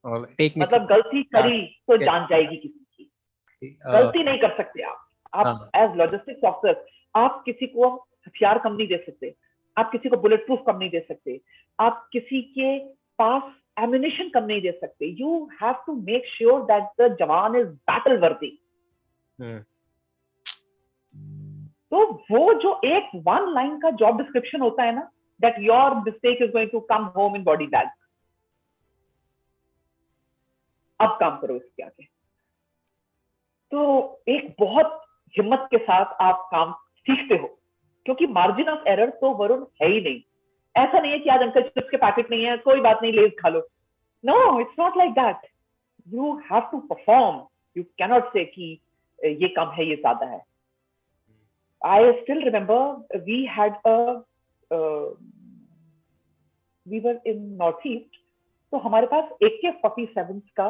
All right. Take me. मतलब गलती करी तो Okay. जान जाएगी किसी की. गलती नहीं कर सकते आप एज लॉजिस्टिक्स ऑफिसर. आप किसी को हथियार कम नहीं दे सकते, आप किसी को बुलेट प्रूफ कम नहीं दे सकते, आप किसी के पास एम्यूनिशन कम नहीं दे सकते. You have to make sure that the जवान इज बैटल वर्दी. तो वो जो एक वन लाइन का जॉब डिस्क्रिप्शन होता है ना, that your mistake is going to come home in body bag, अब काम करो इसके आगे. तो एक बहुत हिम्मत के साथ आप काम सीखते हो, क्योंकि मार्जिन ऑफ एरर तो वरुण है ही नहीं. ऐसा नहीं है कि आज अंकल चिप्स के पैकेट नहीं है, कोई बात नहीं, लेज खा लो. No, it's not like that. You have to perform. You cannot say कि ये कम है, ये ज्यादा है. I still remember we had we were in north east, तो हमारे पास AK-47 का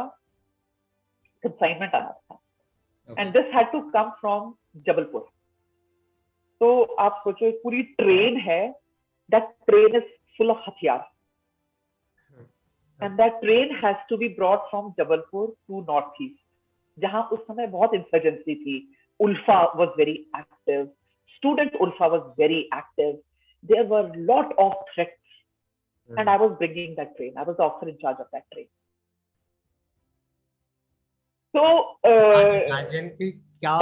कंसाइनमेंट आना था. And this had to come from Jabalpur. तो आप सोचो एक पूरी ट्रेन है, that train is full of हथियार, and that train has to be brought from Jabalpur to Northeast, जहां उस समय बहुत इंसर्जेंसी थी. Ulfa was very active, student Ulfa was very active, there were lot of threats, and I was bringing that train. I was the officer in charge of that train. So imagine कि क्या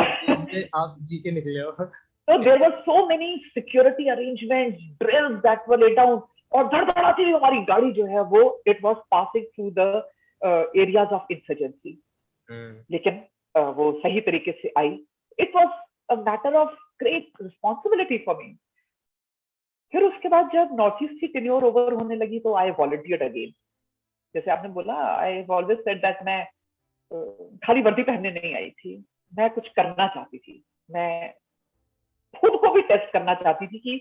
आप जी के निकले हो. So there were so many security arrangements, drills that were laid down, और धड़धड़ाती हुई हमारी गाड़ी जो है वो it was passing through the areas of insurgency. लेकिन वो सही तरीके से आई. It was a matter of great responsibility for me. फिर उसके बाद जब नॉर्थ ईस्ट की टेन्योर ओवर होने लगी तो आई वॉलंटियर्ड अगेन. जैसे आपने बोला, I have always said that मैं खाली वर्दी पहनने नहीं आई थी, मैं कुछ करना चाहती थी. मैं खुद को भी टेस्ट करना चाहती थी कि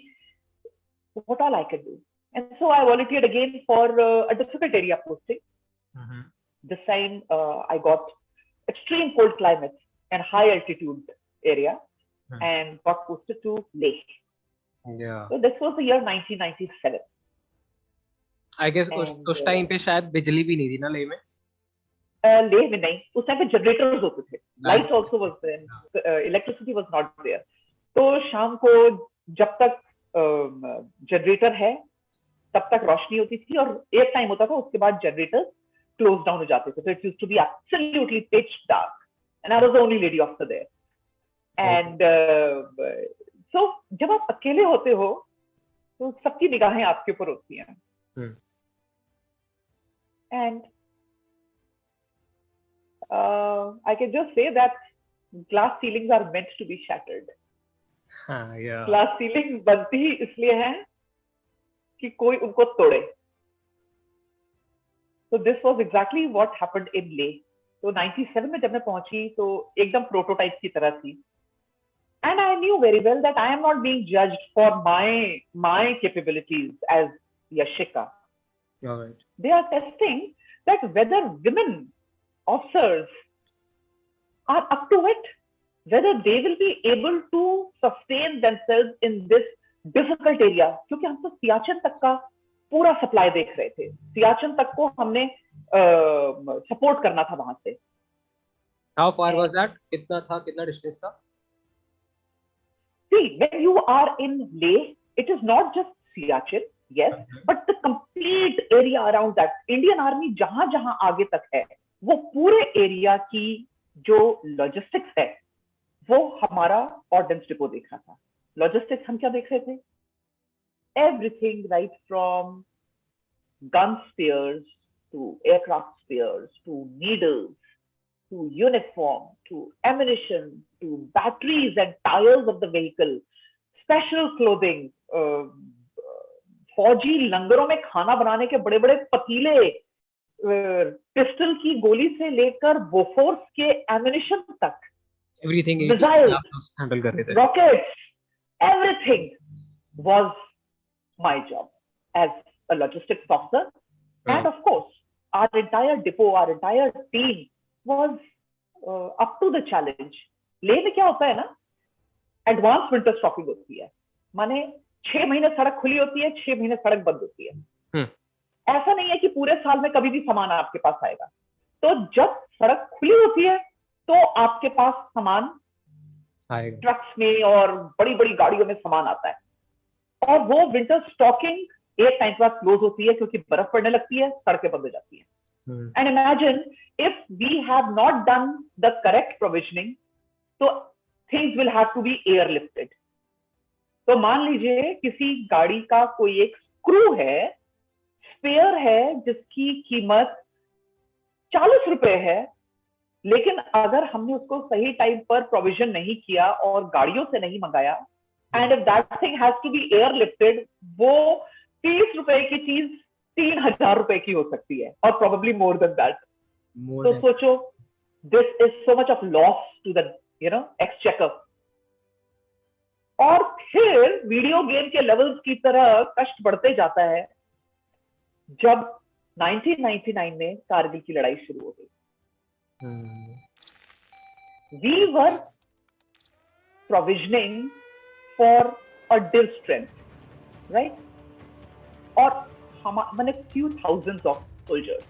what all I can do. And so I volunteered again for a difficult area posting. This time I got extreme cold climates and high altitude area and got posted to Leh. Yeah. So this was the year 1997. I guess उस time पे शायद बिजली भी नहीं थी ना लेह में. लेह में नहीं, उस टाइम पे जनरेटर्स होते थे. Lights also was there. Electricity was not there. तो शाम को जब तक जनरेटर है तब तक रोशनी होती थी, और एक टाइम होता था उसके बाद जनरेटर क्लोज डाउन हो जाते थे. So it used to be absolutely pitch dark, and I was the only lady officer there. And so जब आप अकेले होते हो तो सबकी निगाहें आपके ऊपर होती हैं. And I can just say that glass ceilings are meant to be shattered. Yeah. Glass ceiling बनती ही इसलिए है कि कोई उनको तोड़े. So this was exactly what happened in Leh. तो 97 में जब मैं पहुंची तो एकदम प्रोटोटाइप की तरह थी. And I knew very well that I am not being judged for my capabilities as Yashika. All right. They are testing that whether women officers are up to it, whether they will be able to sustain themselves in this difficult area. क्योंकि हम तो सियाचिन तक का पूरा supply देख रहे थे. सियाचिन तक को हमने सपोर्ट करना था वहां से. How far was that? कितना था, कितना डिस्टेंस था? See, when you are in Leh, it is not just Siachen, yes, but the complete area around that, Indian Army जहां जहां आगे तक है, वो पूरे एरिया की जो लॉजिस्टिक्स है, वो हमारा ऑर्डिनेंस डिपो देख रहा था. लॉजिस्टिक्स हम क्या देख रहे थे? Everything right from gun spares to aircraft spares to needles to uniform to ammunition to batteries and tires of the vehicle, special clothing, फौजी लंगरों में खाना बनाने के बड़े बड़े पतीले, पिस्टल की गोली से लेकर बोफोर्स के एमिनिशन तक, एवरीथिंग मिसाइल्स, हैंडल कर रहे थे. Rockets, everything was my job as a logistics officer. And of course, our entire depot, our entire team was up to the challenge. ले में क्या होता है ना, एडवांस विंटर स्टॉकिंग होती है, माने 6 महीने सड़क खुली होती है, 6 महीने सड़क बंद होती है. ऐसा नहीं है कि पूरे साल में कभी भी सामान आपके पास आएगा. तो जब सड़क खुली होती है तो आपके पास सामान ट्रक्स में और बड़ी बड़ी गाड़ियों में सामान आता है. और वो विंटर स्टॉकिंग एक टाइम के बाद क्लोज होती है क्योंकि बर्फ पड़ने लगती है, सड़कें बंद हो जाती है. And imagine if we have not done the correct provisioning, तो things will have to be airlifted. तो मान लीजिए किसी गाड़ी का कोई एक स्क्रू है, स्पेयर है जिसकी कीमत 40 रुपए है, लेकिन अगर हमने उसको सही टाइम पर प्रोविजन नहीं किया और गाड़ियों से नहीं मंगाया, and if that thing has to be airlifted, वो 30 रुपए की चीज 3000 रुपए की हो सकती है, और प्रोबेबली मोर देन दैट. तो सोचो, this is so much of loss to the exchequer. और फिर वीडियो गेम के लेवल्स की तरह कष्ट बढ़ते जाता है जब 1999 में कारगिल की लड़ाई शुरू हो गई. We were provisioning for a div strength, right? और मैंने few thousands of soldiers.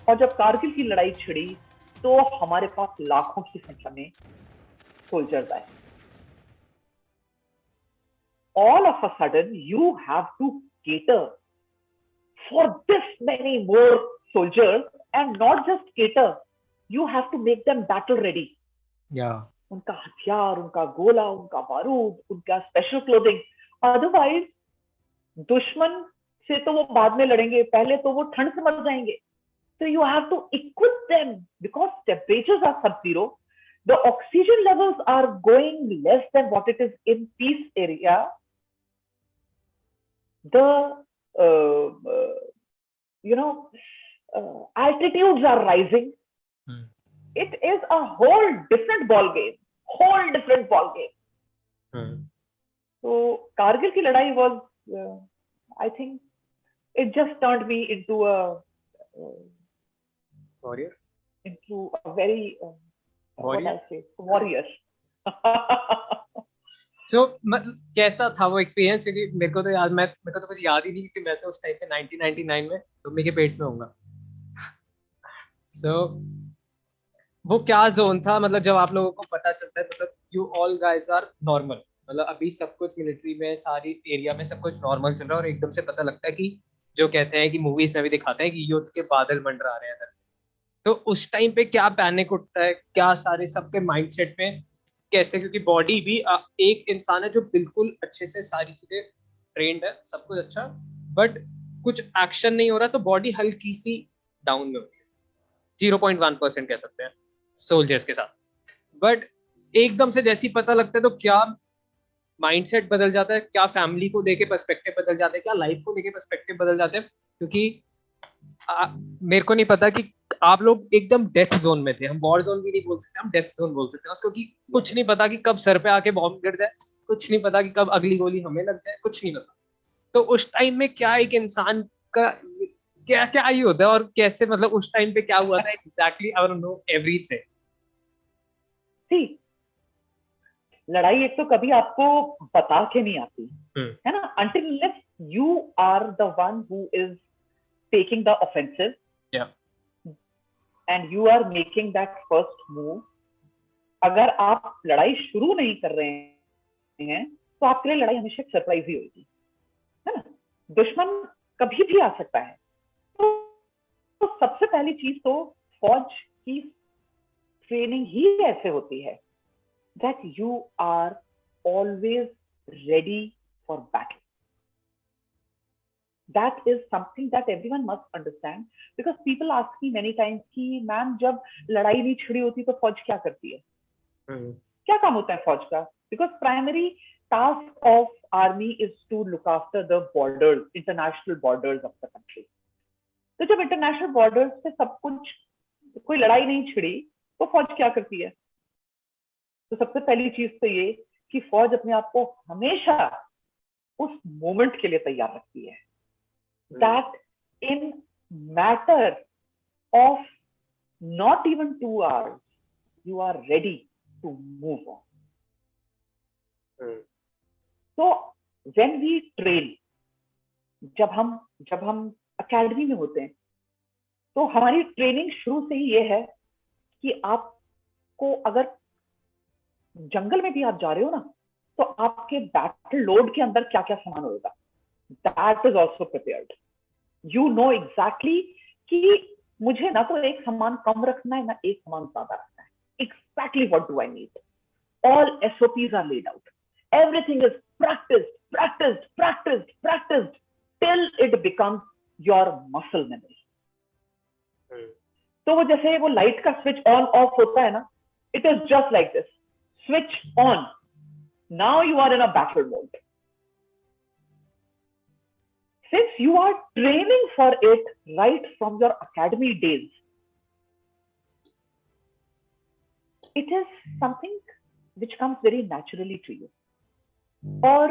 और जब कारगिल की लड़ाई छिड़ी तो हमारे पास लाखों की संख्या में soldiers आए. All of a sudden, you have to cater for this many more soldiers, and not just cater, you have to make them battle ready. Yeah. उनका हथियार, उनका गोला, उनका बारूद, उनका स्पेशल क्लोथिंग. अदरवाइज दुश्मन से तो वो बाद में लड़ेंगे, पहले तो वो ठंड से मर जाएंगे. So you have to equip them because temperatures are sub-zero. The oxygen levels are going less than what it is in peace area. The altitudes are rising. It is a whole different ball game. So Kargil ki ladai was, I think, it just turned me into a warrior, into a very warrior? what I say, warrior. So, कैसा था वो experience? क्योंकि मेरे को तो कुछ याद ही नहीं, क्योंकि मैं तो उस टाइम पे 1999 में मम्मी के पेट में होऊंगा. So, वो क्या जोन था, मतलब जब आप लोगों को पता चलता है, मतलब you all guys are normal, मतलब अभी सब कुछ मिलिट्री में, सारी एरिया में सब कुछ नॉर्मल चल रहा है, और एकदम से पता लगता है कि जो कहते हैं कि मूवीज में भी दिखाते हैं कि युद्ध के बादल मंडरा रहे हैं सर. तो उस टाइम पे क्या पैनिक उठता है, क्या सारे सबके माइंडसेट में कैसे? क्योंकि बॉडी भी एक इंसान है जो बिल्कुल अच्छे से सारी चीजें ट्रेंड है, सब कुछ अच्छा, बट कुछ एक्शन नहीं हो रहा, तो बॉडी हल्की सी डाउन में होती है. 0.1% कह सकते हैं सोल्जर्स के साथ. बट एकदम से जैसे ही पता लगता है, तो क्या माइंडसेट बदल जाता है, क्या फैमिली को देके पर्सपेक्टिव बदल जाता है, क्या लाइफ को देके पर्सपेक्टिव बदल जाते हैं? क्योंकि मेरे को नहीं पता कि आप लोग एकदम डेथ जोन में थे. हम वॉर जोन भी नहीं बोल सकते, हम डेथ जोन बोल सकते हैं उसको, कि कुछ नहीं पता कि कब सर पे आके बॉम्ब गिर जाए, कुछ नहीं पता कि कब अगली गोली हमें लग जाए, कुछ नहीं पता. तो उस टाइम में क्या एक इंसान का क्या क्या ही होता है, और कैसे, मतलब उस टाइम पे क्या हुआ था exactly? I want to know everything. लड़ाई एक तो कभी आपको बता के नहीं आती है ना, until unless you are the one who is taking the offensive, and you are making that first move. अगर आप लड़ाई शुरू नहीं कर रहे हैं तो आपके लिए लड़ाई हमेशा सरप्राइज ही होगी, है ना. दुश्मन कभी भी आ सकता है। तो सबसे पहली चीज तो फौज की ट्रेनिंग ही ऐसे होती है that you are always ready for battle. That is something that everyone must understand, because people ask me many times कि मैम जब लड़ाई नहीं छिड़ी होती तो फौज क्या करती है, क्या काम होता है फौज का? Because primary task of army is to look after the borders, international borders of the country. तो जब international borders पे सब कुछ, कोई लड़ाई नहीं छिड़ी तो फौज क्या करती है? तो सबसे पहली चीज तो ये कि फौज अपने आप को हमेशा उस मोमेंट के लिए तैयार रखती है, that in matter of not even 2 hours you are ready to move on. So when we train, जब हम अकेडमी में होते हैं तो हमारी ट्रेनिंग शुरू से ही ये है कि आपको अगर जंगल में भी आप जा रहे हो ना तो आपके बैटल लोड के अंदर क्या क्या सामान होगा, that is also prepared. You know exactly कि मुझे ना तो एक सामान कम रखना है ना एक सामान ज्यादा रखना है. Exactly what do I need. All SOPs are laid out. Everything is practiced till it becomes your muscle memory. तो वो जैसे वो लाइट का स्विच ऑन ऑफ होता है ना, it is just like this. Switch on. Now you are in a battle mode. Since you are training for it right from your academy days, it is something which comes very naturally to you. Or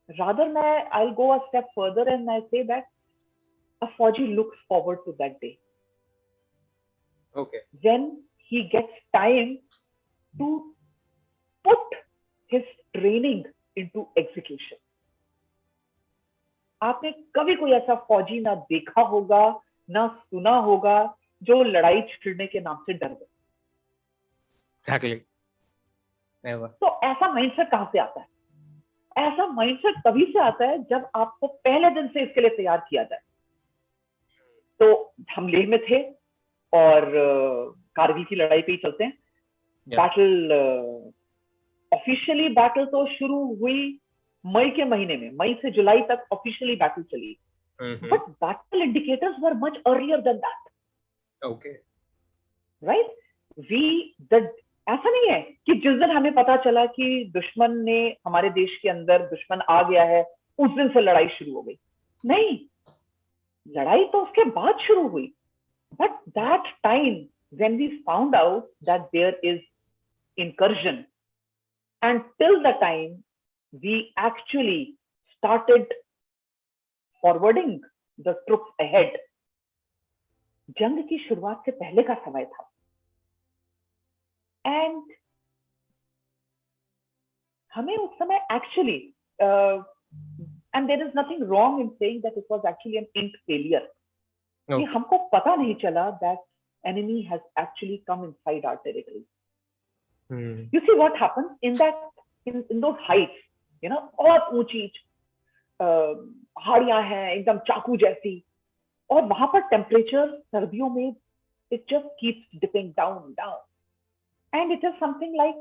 rather, I'll go a step further and I say that a Fauji looks forward to that day. Okay. When he gets time to put his training into execution. आपने कभी कोई ऐसा फौजी ना देखा होगा ना सुना होगा जो लड़ाई छिड़ने के नाम से डर गए. Exactly. Never. तो ऐसा माइंडसेट कहां से आता है? ऐसा माइंडसेट तभी से आता है जब आपको पहले दिन से इसके लिए तैयार किया जाए. तो हम लेह में थे और कारगिल की लड़ाई पे ही चलते हैं. बैटल ऑफिशियली बैटल तो शुरू हुई मई के महीने में, मई से जुलाई तक ऑफिशियली बैटल चली. But battle indicators were much earlier than that. Okay. Right. ऐसा नहीं है कि जिस दिन हमें पता चला कि दुश्मन ने हमारे देश के अंदर दुश्मन आ गया है उस दिन से लड़ाई शुरू हो गई. नहीं, लड़ाई तो उसके बाद शुरू हुई. But that time when we found out that there is incursion, and till the time we actually started forwarding the troops ahead, जंग की शुरुआत से पहले का समय था. And हमें उस समय actually and there is nothing wrong in saying that it was actually an ink failure. कि हमको पता नहीं चला that enemy has actually come inside our territory. You see what happens in those heights, you know, बहुत ऊंची पहाड़ियां हैं एकदम चाकू जैसी, और वहां पर टेम्परेचर सर्दियों में it just keeps dipping down, and it is something like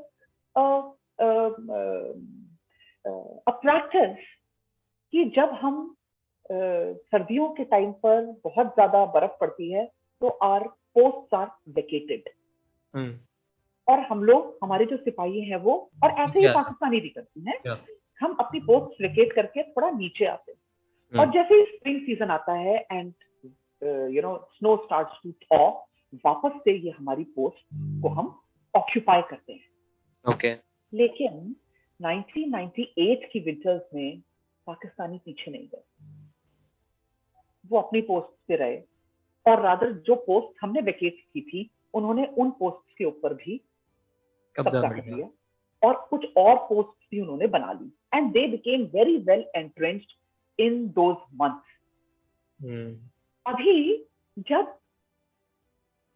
a practice कि जब हम सर्दियों के टाइम पर बहुत ज्यादा बर्फ पड़ती है तो our posts are vacated. और हम लोग, हमारे जो सिपाही हैं वो, और ऐसे ही पाकिस्तानी भी करती हैं, हम अपनी पोस्ट वेकेट करके थोड़ा नीचे आते हैं. और जैसे ही स्प्रिंग सीजन आता है and you know snow starts to thaw, वापस से ये हमारी पोस्ट को हम ऑक्यूपाई करते हैं. Okay. लेकिन 1998 की विंटर्स में पाकिस्तानी पीछे नहीं गए. वो अपनी पोस्ट पे रहे, और रादर जो पोस्ट हमने वेकेट की थी उन्होंने उन पोस्ट के ऊपर भी कब्जा कर लिया, और कुछ और पोस्ट भी उन्होंने बना ली. And they became very well entrenched in those months. अभी जब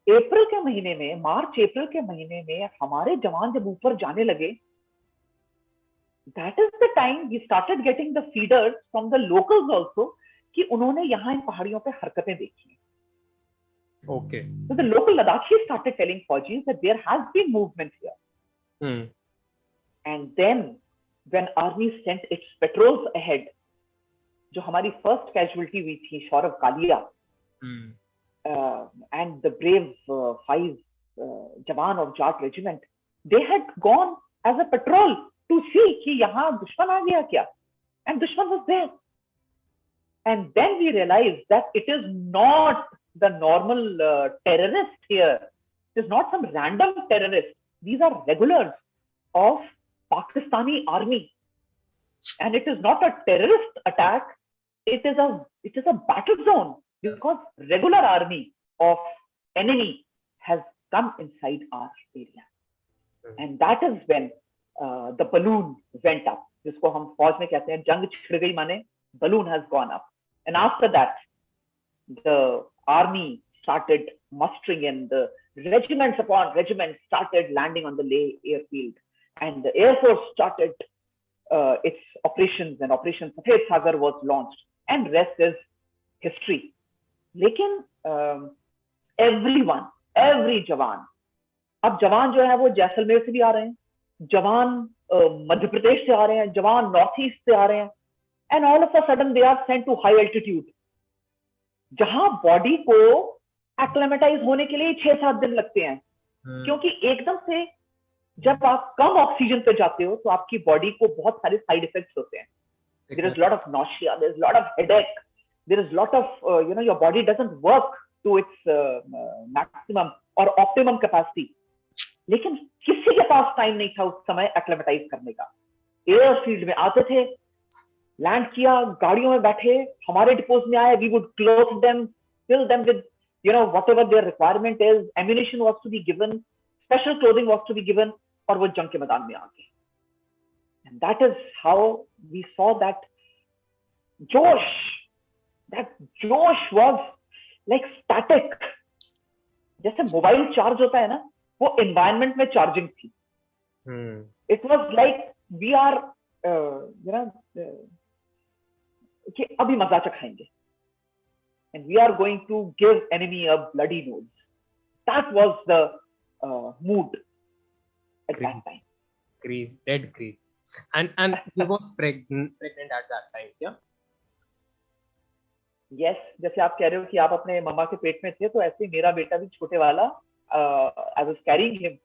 अप्रैल के महीने में, मार्च अप्रैल के महीने में हमारे जवान जब ऊपर जाने लगे that is the time we started getting the feeders from the locals also कि उन्होंने यहाँ इन पहाड़ियों पे हरकतें देखी हैं. Okay. So the local Ladakhis started telling Fauji's that there has been movement here. And then when army sent its patrols ahead, जो हमारी first casualty हुई थी Shaurav Kalia, and the brave 5 Jawan of Jat regiment, they had gone as a patrol to see कि यहाँ दुश्मन आ गया क्या, and दुश्मन was there. And then we realized that it is not the normal terrorist here. It is not some random terrorist. These are regulars of Pakistani army, and it is not a terrorist attack. It is a battle zone because regular army of enemy has come inside our area, and that is when the balloon went up. जिसको हम फौज में कहते हैं जंग छिड़ गई माने balloon has gone up, and after that the army started mustering in. The regiments upon regiments started landing on the Leh airfield, and the Air Force started its operations, and Operation Safed Sagar was launched, and rest is history. लेकिन every जवान, अब जवान जो है वो जैसलमेर से भी आ रहे हैं, जवान मध्य प्रदेश से आ रहे हैं, जवान नॉर्थ ईस्ट से आ रहे हैं, and all of a sudden they are sent to high altitude, जहां बॉडी को एक्लेमेटाइज होने के लिए 6-7 दिन लगते हैं, क्योंकि एकदम से जब आप कम ऑक्सीजन पे जाते हो तो आपकी बॉडी को बहुत सारे साइड इफेक्ट्स होते हैं. There is a lot of nausea, there is a lot of headache, there is a lot of your body doesn't work to its maximum or optimum capacity. लेकिन किसी के पास टाइम नहीं था उस समय एक्लेमेटाइज करने का. एयरफील्ड में आते थे, लैंड किया, गाड़ियों में बैठे, हमारे डिपोज में आए, we would clothe them, fill them with whatever their requirement is, ammunition was to be given, special clothing was to be given, और वो जंग के मैदान में आ गए. And that is how we saw that Josh was like static. जैसे mobile charge होता है ना, वो एनवायरनमेंट में चार्जिंग थी. It was like we are कि अभी मजा चखाएंगे, and we are going to give enemy a bloody nose. That was the mood at that time. Crazy, dead crazy. And he was pregnant at that time, yeah? Yes, जैसे आप कह रहे हो कि आप अपने मम्मा के पेट में थे, तो ऐसे ही मेरा बेटा भी छोटे वाला, I was carrying him.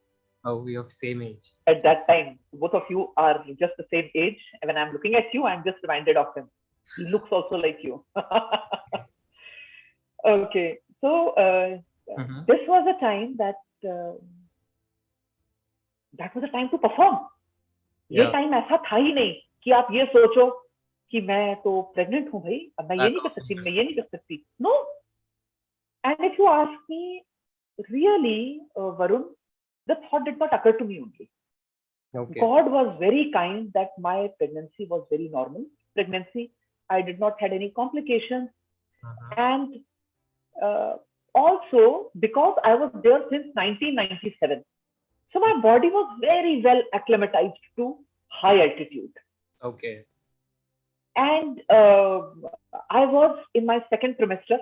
Oh, we are same age. At that time, both of you are just the same age. And when I'm looking at you, I'm just reminded of him. He looks also like you. Okay, so this was a time that was a time to perform. ये time ऐसा था ही नहीं कि आप ये सोचो कि मैं तो प्रेग्नेंट हूँ भाई, अब मैं ये नहीं कर सकती, मैं ये नहीं कर सकती. No. And if you ask me, really, Varun, the thought did not occur to me only. Okay. God was very kind that my pregnancy was very normal pregnancy. I did not had any complications. And also because I was there since 1997. So my body was very well acclimatized to high altitude. Okay. And I was in my second trimester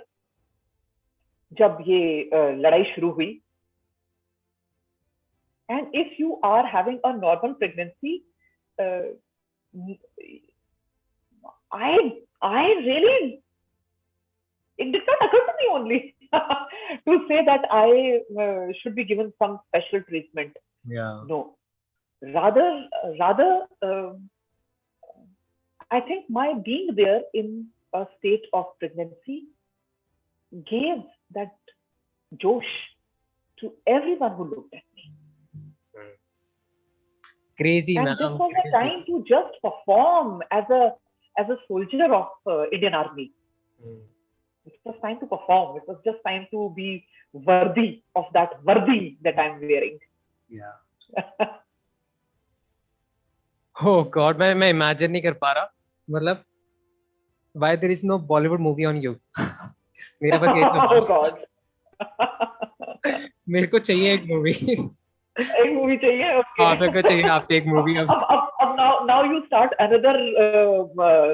जब ये लड़ाई शुरू हुई. And if you are having a normal pregnancy, I really, it did not occur to me only to say that I should be given some special treatment. Yeah. No, rather, I think my being there in a state of pregnancy gave that josh to everyone who looked at me. Crazy, and man. This was a time to just perform as a soldier of Indian Army. It was time to perform. It was just time to be worthy of that I'm wearing. Yeah. Oh God, मैं imagine नहीं कर पा रहा. मतलब, why there is no Bollywood movie on you? मेरे पास Oh God. मेरे को चाहिए एक मूवी. एक मूवी चाहिए. Okay. हाँ मेरे को चाहिए आपसे एक मूवी अब. अब now you start another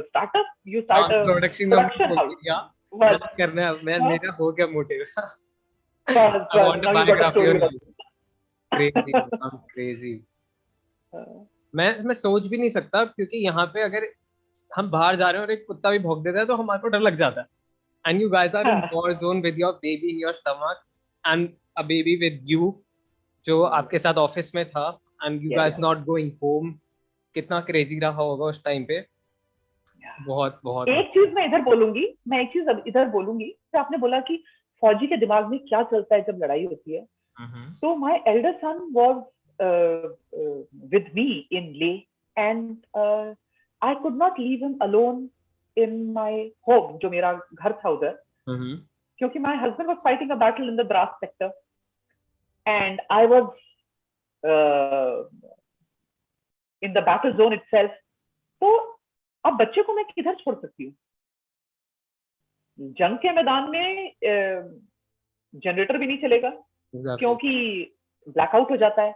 startup. You start a production production house. Company. या बस मतलब करना है, मैं हाँ, मेरा हो गया मोटिव. बस I want a now you got a biography story on of. you. Crazy, I'm crazy. uh, मैं सोच भी नहीं सकता क्योंकि यहाँ पे अगर हम बाहर जा रहे हैं और एक कुत्ता भी भौंक देता है तो हमारे को डर लग जाता है. And you guys are in हाँ, war zone with your baby in your stomach and a baby with you जो आपके साथ ऑफिस में था and you Yeah, guys yeah. not going home. कितना क्रेजी रहा होगा उस टाइम पे. बहुत बहुत. एक चीज मैं एक चीज इधर बोलूंगी कि आपने बोला कि फौजी के दिमाग में क्या चलता है जब लड़ाई होती है. So my elder son was with me in Leh, and I could not leave him alone in my home, जो मेरा घर था उधर, क्योंकि my husband was fighting a battle in the Dras sector, and I was in the battle zone itself. तो अब बच्चे को मैं किधर छोड़ सकती हूँ? जंग के मैदान में जनरेटर भी नहीं चलेगा क्योंकि ब्लैकआउट हो जाता है.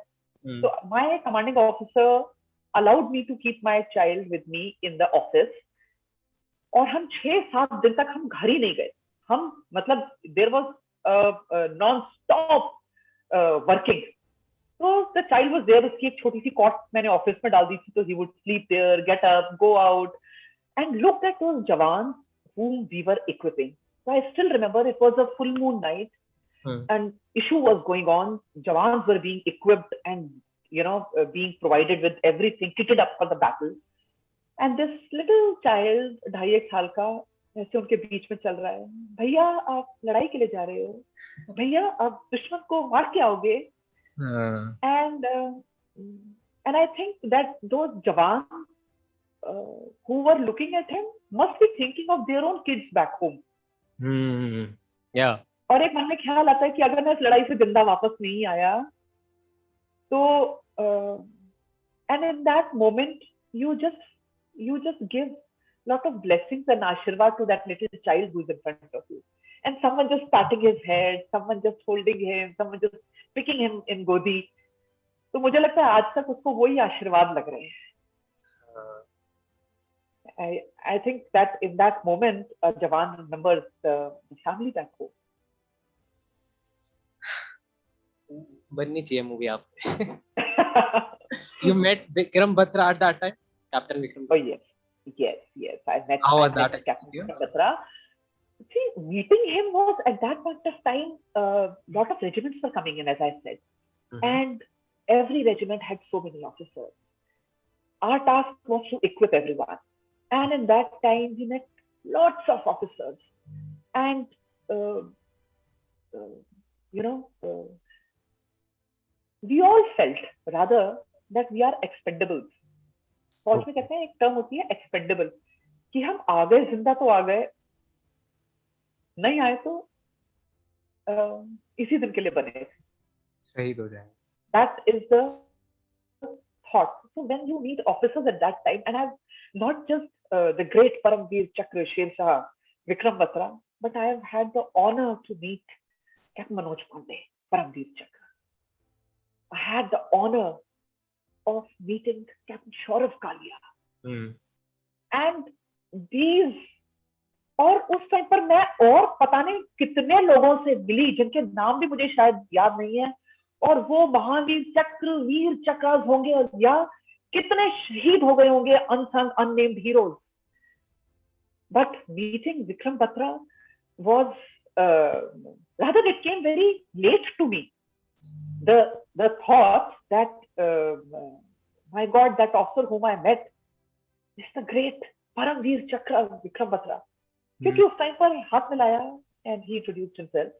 तो my commanding officer allowed me to keep my child with me in the office, और हम 6-7 दिन तक हम घर ही नहीं गए. हम मतलब there was non stop working. तो द चाइल्ड वाज देयर. उसकी एक छोटी सी कॉट मैंने ऑफिस में डाल दी थी, तो he would sleep there, get up, go out and look at those जवान whom we were equipping. So I still remember it was a full moon night, and issue was going on. Jawans were being equipped and being provided with everything, kitted up for the battle. And this little child, 2.5 साल का, ऐसे उनके बीच में चल रहा है. भैया आप लड़ाई के लिए जा रहे हो, भैया आप दुश्मन को मार के आओगे. And I think that those jawans who were looking at him must be thinking of their own kids back home. Yeah. और एक मन में ख्याल आता है कि अगर मैं इस लड़ाई से जिंदा वापस नहीं आया तो and in that moment you just give lot of blessings and ashirwad to that little child who is in front of you, and someone just patting his head, someone just holding him, someone just picking him in godi. तो मुझे लगता है आज तक उसको वही आशीर्वाद लग रहे हैं. I think that in that moment, Jawan remembers the family back home. बननी चाहिए मूवी आप. You met Vikram Batra at that time, Captain Vikram. Oh yes. I met. How was that Captain experience? Vikram Batra. See, meeting him was at that point of time. Lot of regiments were coming in, as I said, and every regiment had so many officers. Our task was to equip everyone. And in that time, we met lots of officers, and we all felt rather that we are expendables. फौज में कहते हैं एक term होती है expendable, कि हम आ गए जिंदा तो आ गए, नहीं आए तो इसी दिन के लिए बने थे. शहीद हो जाए. That is the thought. So when you meet officers at that time, and I've not just the great Paramveer Chakra Sher Shah Vikram Batra, but I have had the honor to meet Captain Manoj Pandey, Paramveer Chakra. I had the honor of meeting Captain Shaurav Kalia. And these, और उस time पर मैं और पता नहीं कितने लोगों से मिली जिनके नाम भी मुझे शायद याद नहीं है, और वो महावीर चक्र, वीर चक्र होंगे या कितने शहीद हो गए होंगे, unsung, unnamed heroes. But meeting Vikram Batra was rather it came very late to me. The thought that my God, that officer whom I met is the great Paramveer Chakra Vikram Batra. क्योंकि उस time पर हाथ मिलाया and he introduced himself.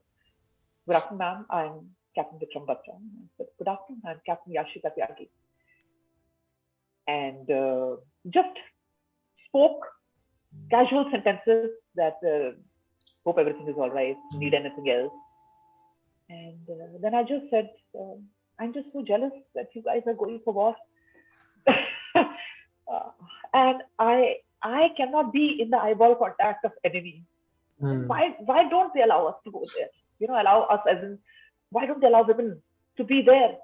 Good afternoon, ma'am. I'm Captain Vikram Batra. I said, good afternoon, I'm Captain Yashika Tyagi. And just spoke casual sentences that hope everything is all right, need anything else. And then I just said, I'm just so jealous that you guys are going for war. And I cannot be in the eyeball contact of enemy. Why don't they allow us to go there? Allow us as in, why don't they allow women to be there?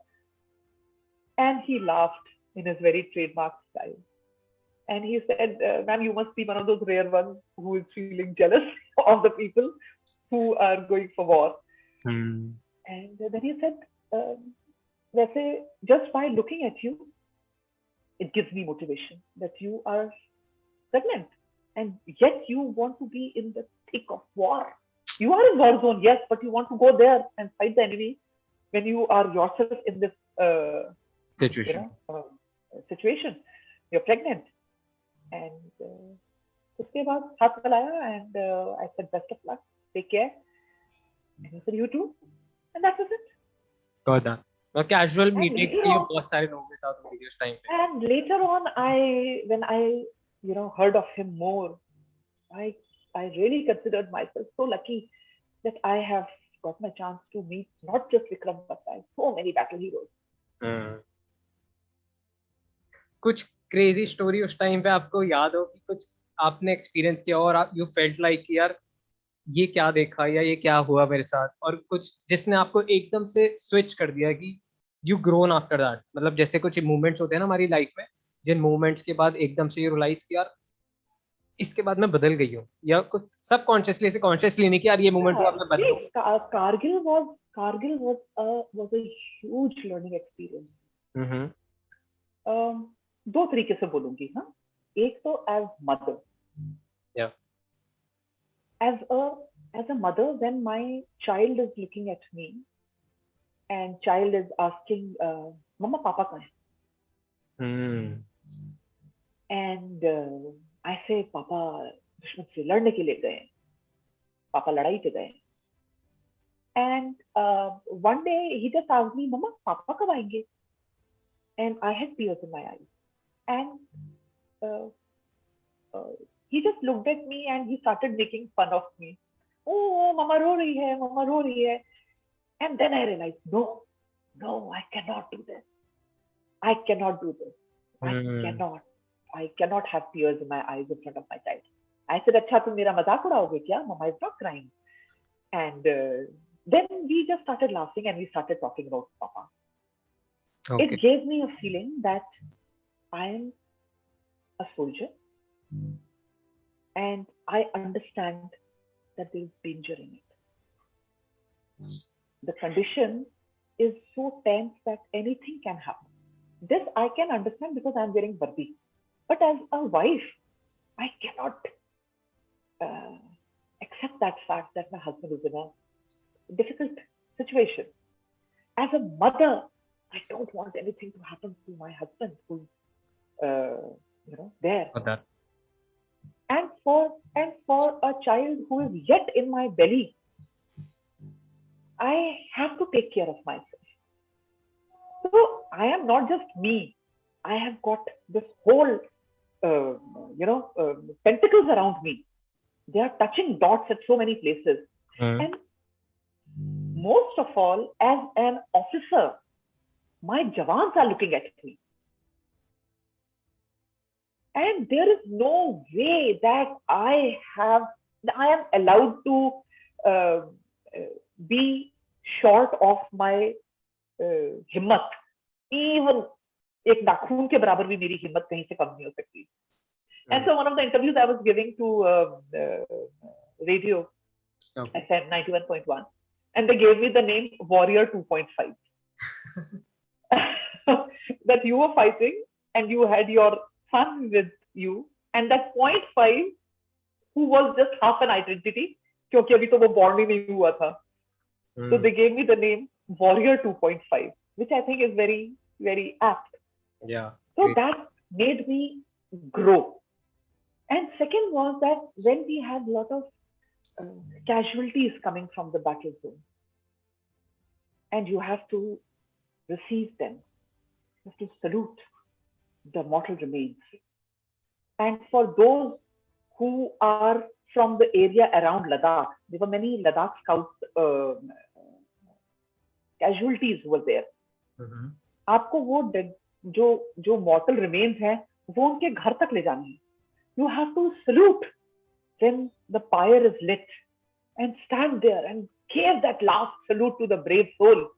And he laughed in his very trademark style. And he said, ma'am, you must be one of those rare ones who is feeling jealous of the people who are going for war. Hmm. And then he said, वैसे just by looking at you, it gives me motivation that you are pregnant and yet you want to be in the thick of war. You are in war zone, yes, but you want to go there and fight the enemy when you are yourself in this Situation. situation. You're pregnant. And उसके बाद हाथ मिलाया and I said best of luck, take care. And he said you too. And that was it. Got that. और casual And meetings later के लिए on- बहुत सारे लोगों के साथ होती थी उस time पे. And later on, when I heard of him more, I really considered myself so lucky that I have got my chance to meet not just Vikram but so many battle heroes. कुछ crazy story उस time पे आपको याद हो कि कुछ आपने experience किया और आप you felt like यार ये क्या देखा या ये क्या हुआ मेरे साथ, और कुछ जिसने आपको एकदम से switch कर दिया कि you grown after that, मतलब जैसे कुछ movements होते हैं ना हमारी life में, जिन movements के बाद एकदम से you realize कि यार इसके बाद मैं बदल गई हूँ, या कुछ subconsciously से consciously नहीं कि यार ये moment हुआ मैं बदलूं. Kargil was a huge learning experience. दो तरीके से बोलूंगी. हाँ, एक तो as mother. Yeah. As a mother, when my child is looking at me and child is asking, "Mama, Papa कहाँ है?" And I say, "Papa दुश्मन से लड़ने के लिए गए हैं. पापा लड़ाई पे गए." And one day he just asked me, "Mama, Papa कब आएंगे?" And I had tears in my eyes. And he just looked at me and he started making fun of me. Oh, Mama ro rahi hai, Mama ro rahi hai. And then I realized, no, I cannot do this. I cannot do this. I cannot have tears in my eyes in front of my child. I said, "अच्छा तुम मेरा मजाक उड़ाओगे क्या? Mama is not crying." And then we just started laughing and we started talking about Papa. Okay. It gave me a feeling that I am a soldier and I understand that there is danger in it. The condition is so tense that anything can happen. This I can understand because I'm wearing vardi. But as a wife, I cannot accept that fact that my husband is in a difficult situation. As a mother, I don't want anything to happen to my husband who's there. Got that. And for a child who is yet in my belly, I have to take care of myself. So I am not just me. I have got this whole, tentacles around me. They are touching dots at so many places. And most of all, as an officer, my Jawans are looking at me. And there is no way that I am allowed to be short of my himmat. Even एक नाखून के बराबर भी मेरी हिम्मत कहीं से कम नहीं हो सकती. And so one of the interviews I was giving to radio, Okay. I said 91.1, and they gave me the name Warrior 2.5. That you were fighting and you had your son with you, and that 0.5 who was just half an identity, क्योंकि अभी तो वो born ही नहीं हुआ था. So they gave me the name Warrior 2.5, which I think is very, very apt. Yeah. So Great. that made me grow. And second was that when we had a lot of casualties coming from the battle zone, and you have to receive them, you have to salute the mortal remains. And for those who are from the area around Ladakh, there were many Ladakh scouts casualties who were there. आपको वो जो mortal remains हैं वो उनके घर तक ले जानी है. You have to salute when the pyre is lit and stand there and give that last salute to the brave soul.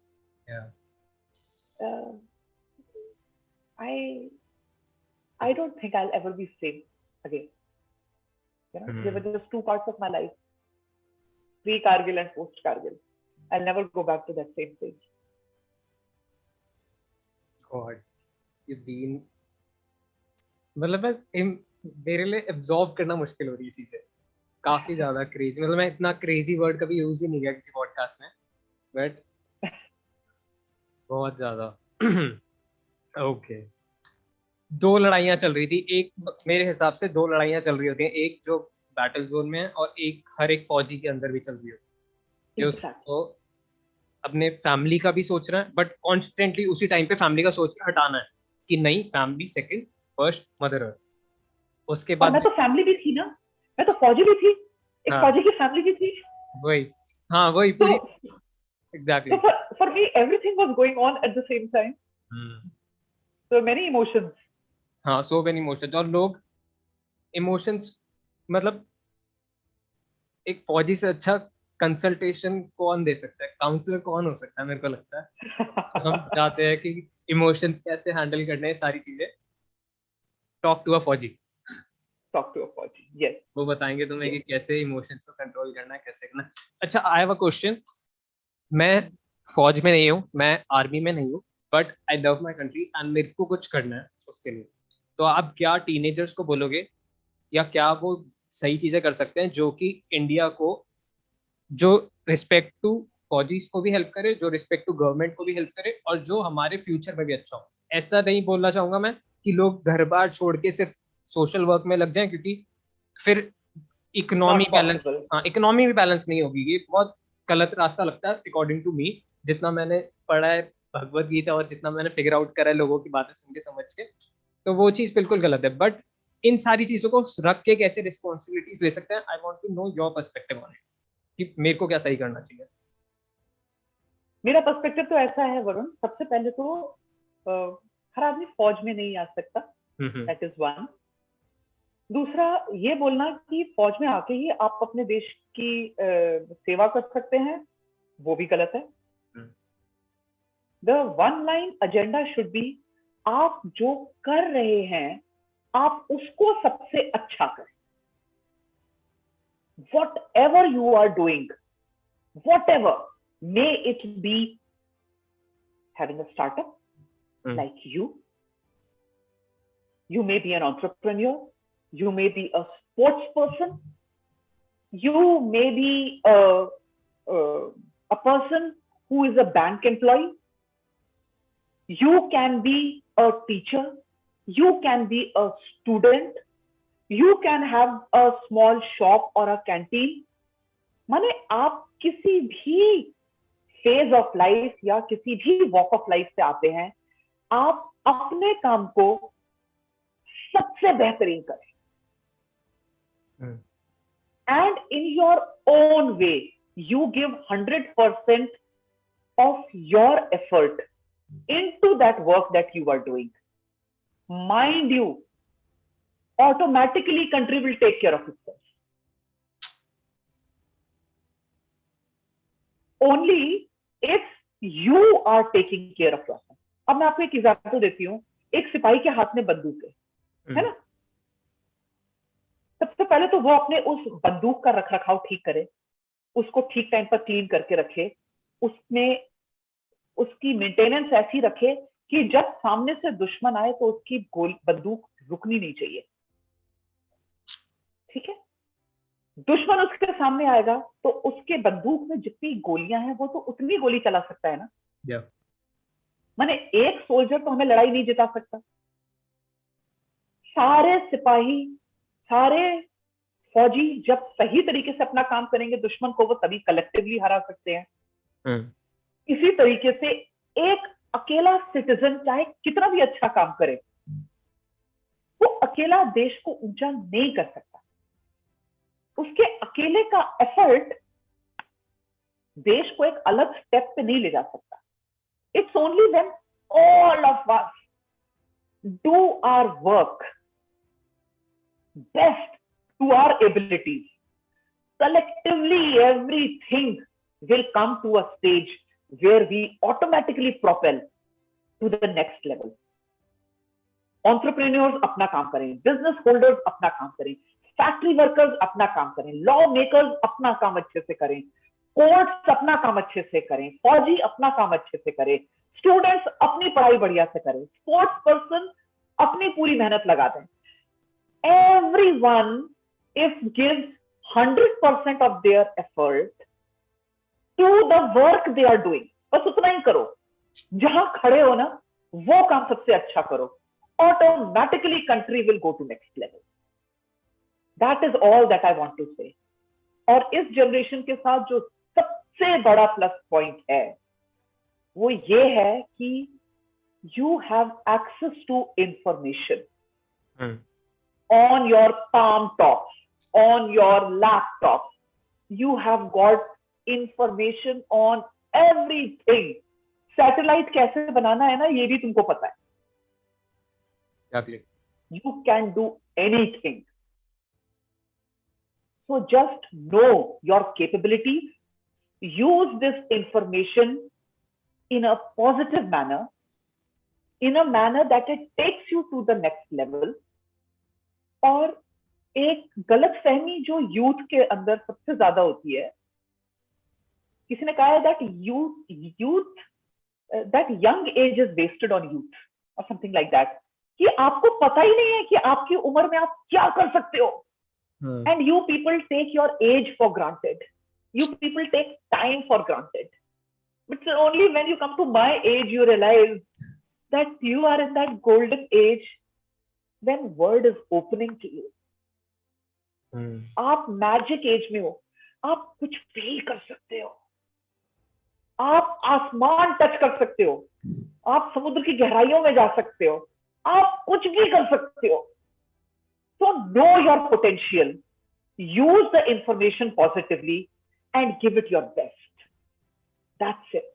Yeah. I don't think I'll ever be same again. They were just two parts of my life, pre-Kargil and post-Kargil. I'll never go back to that same stage. God, you've been, मतलब मेरे लिए absorb करना मुश्किल हो रही है चीजें, काफी ज्यादा क्रेजी, मतलब मैं इतना क्रेजी वर्ड कभी यूज ही नहीं किया किसी पॉडकास्ट में, बट बहुत ज्यादा। ओके, दो लड़ाइयां चल रही थी, एक मेरे हिसाब से दो लड़ाइयां चल रही होती हैं, एक जो बैटल जोन में है और एक हर एक फौजी के अंदर भी चल रही होती है। उसको अपने फैमिली का भी सोच रहा है, बट कॉन्स्टेंटली उसी टाइम पे फैमिली का सोच रहा हटाना है कि नहीं, family second, first mother earth. उसके बाद मैं तो फैमिली भी थी ना, मैं तो फौजी भी थी, एक फौजी की फैमिली भी थी, वही, हाँ वही पूरी, exactly. So for me everything was going on at the same time. So many emotions. हाँ, so many emotions, और लोग इमोशंस, मतलब एक फौजी से अच्छा कंसल्टेशन कौन दे सकता है, काउंसलर कौन हो सकता है, मेरे को लगता है। तो हम चाहते हैं कि इमोशंस कैसे हैंडल करने हैं, सारी चीजें, टॉक टू अ फौजी। Talk to a फौजी, yes. वो बताएंगे तुम्हें कि कैसे इमोशंस को कंट्रोल करना है, कैसे करना है। अच्छा, आई हैव अ क्वेश्चन। मैं फौज में नहीं हूँ, मैं आर्मी में नहीं हूँ, but I love my country and मेरे को कुछ करना है उसके लिए, तो आप क्या टीनेजर्स को बोलोगे, या क्या वो सही चीजें कर सकते हैं जो कि इंडिया को, जो रिस्पेक्ट टू फौजीज को भी हेल्प करे, जो रिस्पेक्ट टू गवर्नमेंट को भी हेल्प करे, और जो हमारे फ्यूचर में भी अच्छा हो। ऐसा नहीं बोलना चाहूंगा मैं कि लोग घर बार छोड़ के सिर्फ सोशल वर्क में लग जाएं, क्योंकि फिर इकोनॉमी बैलेंस, हाँ इकोनॉमी भी बैलेंस नहीं होगी। ये बहुत गलत रास्ता लगता है अकॉर्डिंग टू मी, जितना मैंने पढ़ा है भगवत गीता और जितना मैंने फिगर आउट करा है लोगों की बातें सुन के समझ के, तो वो चीज बिल्कुल गलत है। बट इन सारी चीजों को रख के कैसे रिस्पॉन्सिबिलिटीज ले सकते हैं, I want to know your perspective on it, कि मेरे को क्या सही करना चाहिए। मेरा पर्सपेक्टिव तो ऐसा है वरुण, सबसे पहले तो हर आदमी फौज में नहीं आ सकता, दैट इज वन। दूसरा, ये बोलना कि फौज में आके ही आप अपने देश की सेवा कर सकते हैं, वो भी गलत है। The one line agenda should be, आप जो कर रहे हैं आप उसको सबसे अच्छा करें। Whatever you are doing, whatever, may it be having a startup like you may be an entrepreneur, you may be a sports person, you may be a person who is a bank employee, you can be a teacher, you can be a student, you can have a small shop or a canteen. माने आप किसी भी phase of life या किसी भी walk of life से आते हैं, आप अपने काम को सबसे बेहतरीन करें, and in your own way you give 100% of your effort into that work that you are doing. Mind you, automatically country will take care of itself. Only if you are taking care of yourself. अब मैं आपको एक example देती हूँ। एक सिपाही के हाथ में बंदूक है ना? सबसे पहले तो वो अपने उस बंदूक का रख रखाव ठीक करे, उसको ठीक टाइम पर क्लीन करके रखे, उसमें उसकी मेंटेनेंस ऐसी रखे कि जब सामने से दुश्मन आए तो उसकी बंदूक रुकनी नहीं चाहिए। ठीक है, दुश्मन उसके सामने आएगा तो उसके बंदूक में जितनी गोलियां हैं वो तो उतनी गोली चला सकता है ना। माने एक सोल्जर तो हमें लड़ाई नहीं जिता सकता। सारे सिपाही, सारे फौजी जब सही तरीके से अपना काम करेंगे दुश्मन को, वो तभी कलेक्टिवली हरा सकते हैं। इसी तरीके से एक अकेला सिटीजन चाहे कितना भी अच्छा काम करे, वो अकेला देश को ऊंचा नहीं कर सकता। उसके अकेले का एफर्ट देश को एक अलग स्टेप पे नहीं ले जा सकता। It's only when all of us do our work best to our abilities, collectively everything will come to a stage where we automatically propel to the next level. Entrepreneurs अपना काम करें, बिजनेस होल्डर्स अपना काम करें, factory workers अपना काम करें, law makers अपना काम अच्छे से करें, कोर्ट्स अपना काम अच्छे से करें, फौजी अपना काम अच्छे से करें, स्टूडेंट्स अपनी पढ़ाई बढ़िया से करें, स्पोर्ट्स पर्सन अपनी पूरी मेहनत लगा दें. Everyone, if gives 100% of their effort to the work they are doing, बस उतना ही करो, जहां खड़े हो ना वो काम सबसे अच्छा करो, automatically country will go to next level. That is all that I want to say. और इस जनरेशन के साथ जो सबसे बड़ा प्लस पॉइंट है वो ये है कि you have access to information on your palm tops, on your laptops. You have got information on everything. Satellite कैसे बनाना है ना ये भी तुमको पता है. Exactly. You can do anything. So just know your capabilities. Use this information in a positive manner, in a manner that it takes you to the next level. और एक गलत फहमी जो यूथ के अंदर सबसे ज्यादा होती है, किसी ने कहा है that that young age is wasted on youth or something like that, कि आपको पता ही नहीं है कि आपकी उम्र में आप क्या कर सकते हो. And you people take your age for granted. You people take time for granted. But only when you come to my age you realize that you are in that golden age when world is opening to you. आप magic as में हो, आप कुछ भी कर सकते हो, आप आसमान टच कर सकते हो, आप समुद्र की गहराइयों में जा सकते हो, आप कुछ भी कर सकते हो. So know your potential, use the information positively and give it your best. That's it.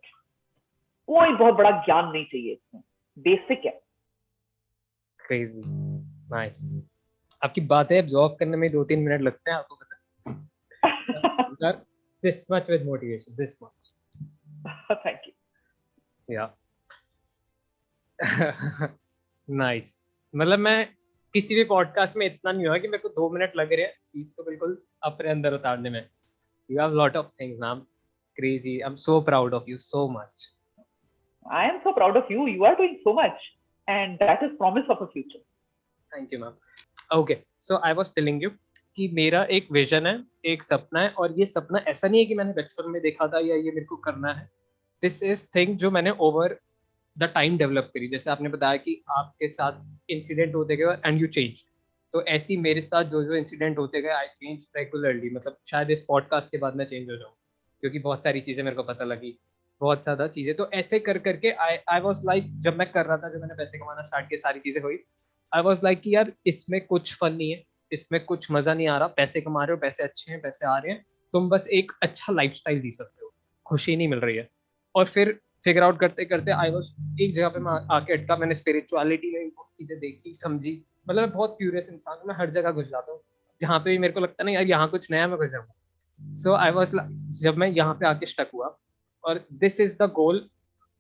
कोई बहुत बड़ा ज्ञान नहीं चाहिए इसमें, बेसिक है. Crazy. Nice. आपकी बातें एब्जॉर्ब करने में 2-3 मिनट लगते हैं, आपको पता है. This much with motivation, this much. Thank you. Yeah. Nice. मतलब मैं किसी भी पॉडकास्ट में इतना नहीं हुआ कि मेरे को 2 मिनट लग रहे हैं चीज को बिल्कुल अपने अंदर उतारने में. You have lot of things, ma'am. Crazy. I'm so proud of you so much. I am so proud of you. You are doing so much, and that is promise of a future. Thank you, ma'am. Okay. So I was telling you कि मेरा एक vision है, एक सपना है, और ये सपना ऐसा नहीं है कि मैंने बचपन में देखा था या ये मेरे को करना है. This is thing जो मैंने over द टाइम डेवलप करी. जैसे आपने बताया कि आपके साथ इंसिडेंट होते गए एंड यू चेंज, तो ऐसी मेरे साथ जो जो इंसिडेंट होते गए आई चेंज रेगुलरली. मतलब शायद इस पॉडकास्ट के बाद मैं चेंज हो जाऊँ क्योंकि बहुत सारी चीज़ें मेरे को पता लगी, बहुत ज़्यादा चीज़ें. तो ऐसे कर करके आई वॉज लाइक, जब मैं कर रहा था, जब मैंने पैसे कमाना स्टार्ट किया, सारी चीज़ें हुई, आई वॉज लाइक कि यार इसमें कुछ फन नहीं है, इसमें कुछ मज़ा नहीं आ रहा. पैसे कमा रहे हो, पैसे अच्छे हैं, पैसे आ रहे हैं, तुम बस एक अच्छा लाइफ स्टाइल जी सकते हो, खुशी नहीं मिल रही है. और फिर फिगर आउट करते करते आई वाज एक जगह पे मैं आके अटका. मैंने स्पिरिचुअलिटी में बहुत चीजें देखी, समझी. मतलब मैं बहुत क्यूरियस इंसान हूँ, मैं हर जगह घुस जाता हूँ जहाँ पे भी मेरे को लगता नहीं यार यहाँ कुछ नया, मैं घुस जाऊँगा. सो आई वाज, जब मैं यहाँ पे आके स्टक हुआ, और दिस इज द गोल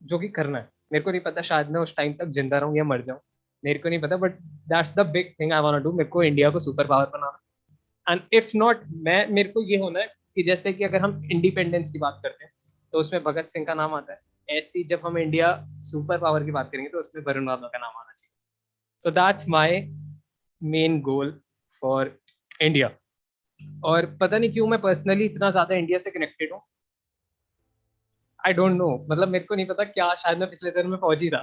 जो कि करना है. मेरे को नहीं पता शायद मैं उस टाइम तक जिंदा रहूँ या मर जाऊँ, मेरे को नहीं पता, but that's the big thing I want to do. मेरे को इंडिया को सुपर पावर बनाना, एंड इफ नॉट, मेरे को ये होना है कि जैसे कि अगर हम इंडिपेंडेंस की बात करते हैं तो उसमें भगत सिंह का नाम आता है, ऐसी जब हम इंडिया सुपर पावर की बात करेंगे तो उसमें वरुण बाबा का नाम आना चाहिए. So that's my main goal for India. और पता नहीं क्यों मैं पर्सनली इतना ज्यादा इंडिया से कनेक्टेड हूँ, आई डोंट नो. मतलब मेरे को नहीं पता क्या, शायद मैं पिछले जन्म में फौजी था.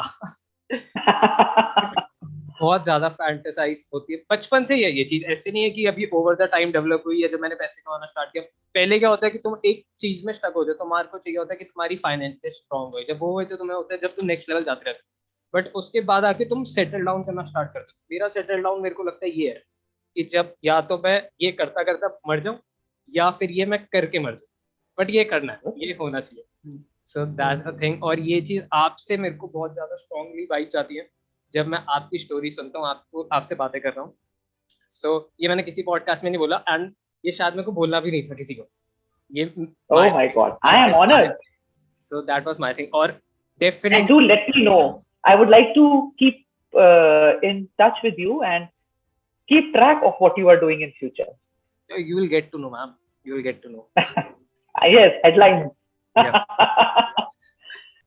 बहुत ज्यादा फैंटेसाइज होती है बचपन से ही है ये चीज. ऐसे नहीं है कि अभी ओवर द टाइम डेवलप हुई है जब मैंने पैसे कमाना स्टार्ट किया. पहले क्या होता है कि तुम एक चीज में स्टक हो जाओ, तुम्हारे को चाहिए होता है कि तुम्हारी फाइनेंसेस स्ट्रांग हो. जब वो हो तो तुम्हें होता है जब तुम नेक्स्ट लेवल जाते रहते हो, बट उसके बाद आके तुम सेटल डाउन करना स्टार्ट करते हो. मेरा सेटल डाउन मेरे को लगता है ये है कि जब या तो मैं ये करता करता मर जाऊं या फिर ये मैं करके मर जाऊं, बट ये करना है, ये होना चाहिए. So that's the thing. और ये चीज आपसे मेरे को बहुत ज्यादा स्ट्रांगली वाइब जाती है जब मैं आपकी स्टोरी सुनता हूँ, आपसे बातें कर रहा हूँ. सो ये मैंने किसी पॉडकास्ट में नहीं बोला, एंड ये शायद मेरे को बोलना भी नहीं था किसी को. ये oh my god, I am honored. So that was my thing. और definitely and do let me know, I would like to keep in touch with you and keep track of what you are doing in future. You will get to know, ma'am. You will get to know. Yes, headlines. Yeah.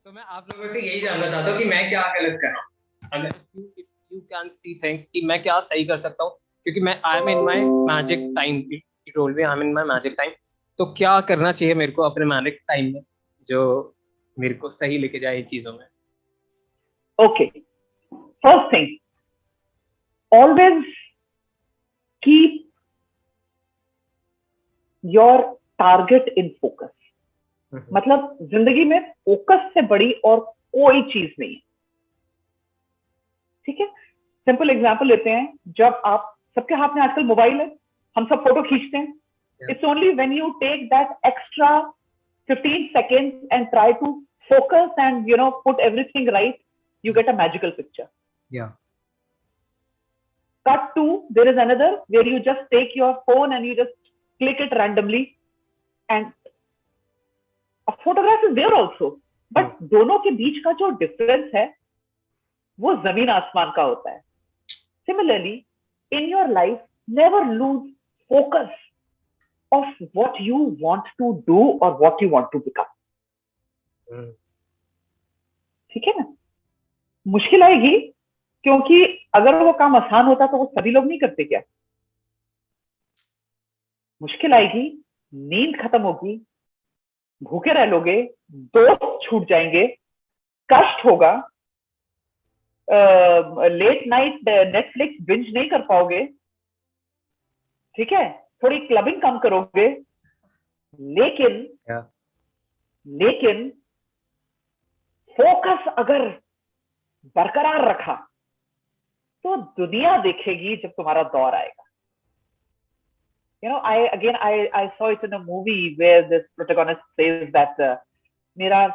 तो मैं आप लोगों से यही जानना चाहता हूँ कि मैं क्या गलत कर रहा हूँ. अगर if you can see things कि मैं क्या सही कर सकता हूँ, क्योंकि मैं I am in my magic time. It told me I am in my magic time. तो क्या करना चाहिए मेरे को अपने मैजिक टाइम में जो मेरे को सही लेके जाए इन चीजों में. Okay. First thing, always keep your target in focus. मतलब जिंदगी में फोकस से बड़ी और कोई चीज नहीं है. ठीक है, सिंपल एग्जांपल लेते हैं. जब आप सबके हाथ में आजकल मोबाइल है, हम सब फोटो खींचते हैं. It's only when you take that extra 15 seconds and try to focus and put everything right, you get a magical picture. Yeah. Cut to, there is another where you just take your phone and you just click it randomly and a photograph is there also, but दोनों के बीच का जो difference है वो जमीन आसमान का होता है. Similarly, in your life, never lose focus of what you want to do or what you want to become. ठीक है ना. मुश्किल आएगी क्योंकि अगर वो काम आसान होता तो वो सभी लोग नहीं करते क्या. मुश्किल आएगी, नींद खत्म होगी, भूखे रह लोगे, दोस्त छूट जाएंगे, कष्ट होगा, लेट नाइट नेटफ्लिक्स बिंज नहीं कर पाओगे. ठीक है, थोड़ी क्लबिंग कम करोगे, लेकिन फोकस अगर बरकरार रखा तो दुनिया देखेगी जब तुम्हारा दौर आएगा. I saw it in a movie where this protagonist says that मेरा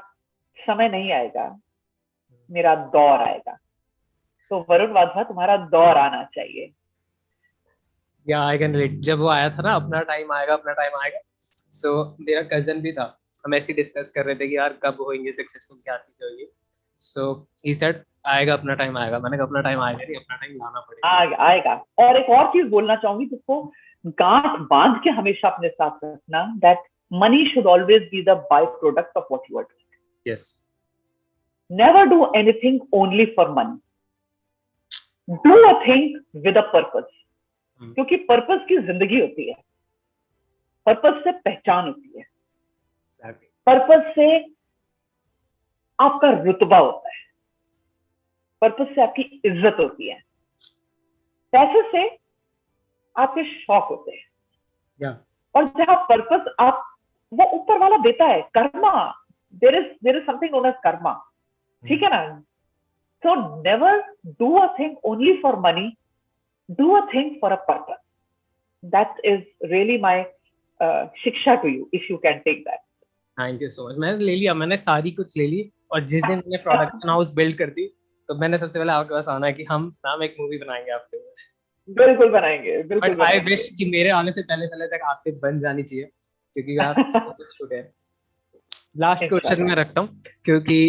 समय नहीं आएगा, मेरा दौर आएगा. तो वरुण वाधवा, तुम्हारा दौर आना चाहिए. I can relate. जब वो आया था ना, अपना टाइम आएगा. So मेरा कजन भी था, हम ऐसे डिस्कस कर रहे थे कि यार कब होंगे सक्सेसफुल, क्या चीज होगी. So he said आएगा, अपना टाइम आएगा. मैंने कहा अपना टाइम आएगा नहीं, अपना टाइम लाना पड़ेगा. आएगा. और एक और चीज बोलना चाहूंगी जिसको गांठ बांध के हमेशा अपने साथ रखना, that money should always be the byproduct of what you are doing. Yes. Never do anything only for money. Do a thing with a purpose. क्योंकि पर्पस की जिंदगी होती है, पर्पस से पहचान होती है, पर्पस से आपका रुतबा होता है, पर्पस से आपकी इज्जत होती है, पैसे से आपके शौक होते हैं. और जहां पर्पस आप वो ऊपर वाला देता है, karma, there is something known as karma. ठीक है ना. So never do a thing only for money. Do a thing for a purpose. That is really my shiksha to you, if you can take that. Thank you so much. मैंने सारी कुछ ले ली, और जिस दिन मैंने प्रोडक्शन हाउस बिल्ड कर दी तो मैंने सबसे पहले आपके पास आना है कि हम नाम एक मूवी बनाएंगे आपके. बिल्कुल बनाएंगे, बिल्कुल. आई विश कि मेरे आने से पहले तक आपके बन जानी चाहिए, क्योंकि आप कुछ छूटे हैं. लास्ट क्वेश्चन मैं रखता हूँ, क्योंकि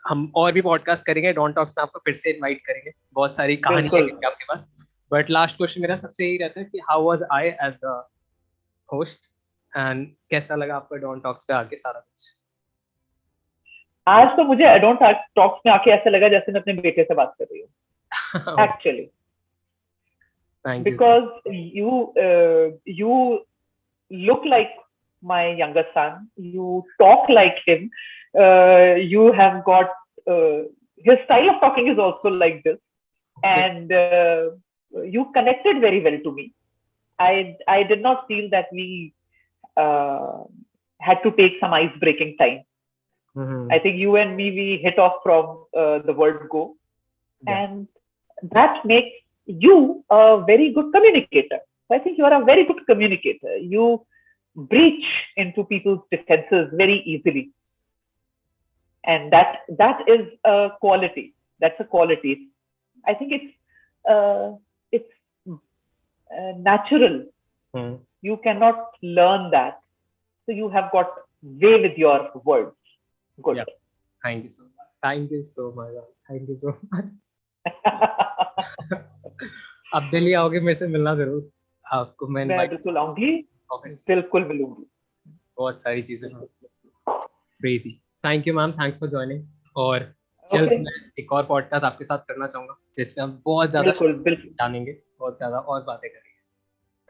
हम और भी पॉडकास्ट करेंगे, डोंट टॉक्स में आपको फिर से इनवाइट करेंगे, बहुत सारी कहानी है आपके पास. बट लास्ट क्वेश्चन मेरा सबसे यही रहता है कि how was I as a host, and कैसा लगा आपको डोंट टॉक्स पे आके सारा कुछ. आज तो मुझे डोंट टॉक्स में आके ऐसा लगा जैसे मैं अपने बेटे से बात कर रही हूँ, actually. Because you look like my younger son, you talk like him, you have got his style of talking is also like this, and you connected very well to me. I did not feel that we had to take some ice breaking time. I think you and me, we hit off from the word go, and that makes you a very good communicator. So I think you are a very good communicator. You breach into people's defenses very easily, and that is a quality. That's a quality. I think it's natural. You cannot learn that. So you have got way with your words. Good. Yeah. Thank you so much. Thank you so much. Thank you so much. अब दिल्ली आओगे मेरे से मिलना जरूर, आपको मैं मैं invite बिल्कुल आऊंगी, ऑफिस, बिल्कुल मिलूंगी। बहुत सारी चीजें crazy. Thank you ma'am, thanks for joining. और जल्द ओके, मैं एक और पॉडकास्ट आपके साथ करना चाहूंगा जिसमें हम बहुत ज्यादा बिल्कुल बिल्कुल जानेंगे, बहुत ज्यादा और बातें करेंगे।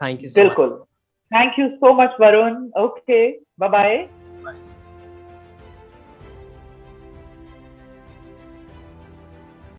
Thank you so much. बिल्कुल। Thank you so much Varun. Okay, bye bye.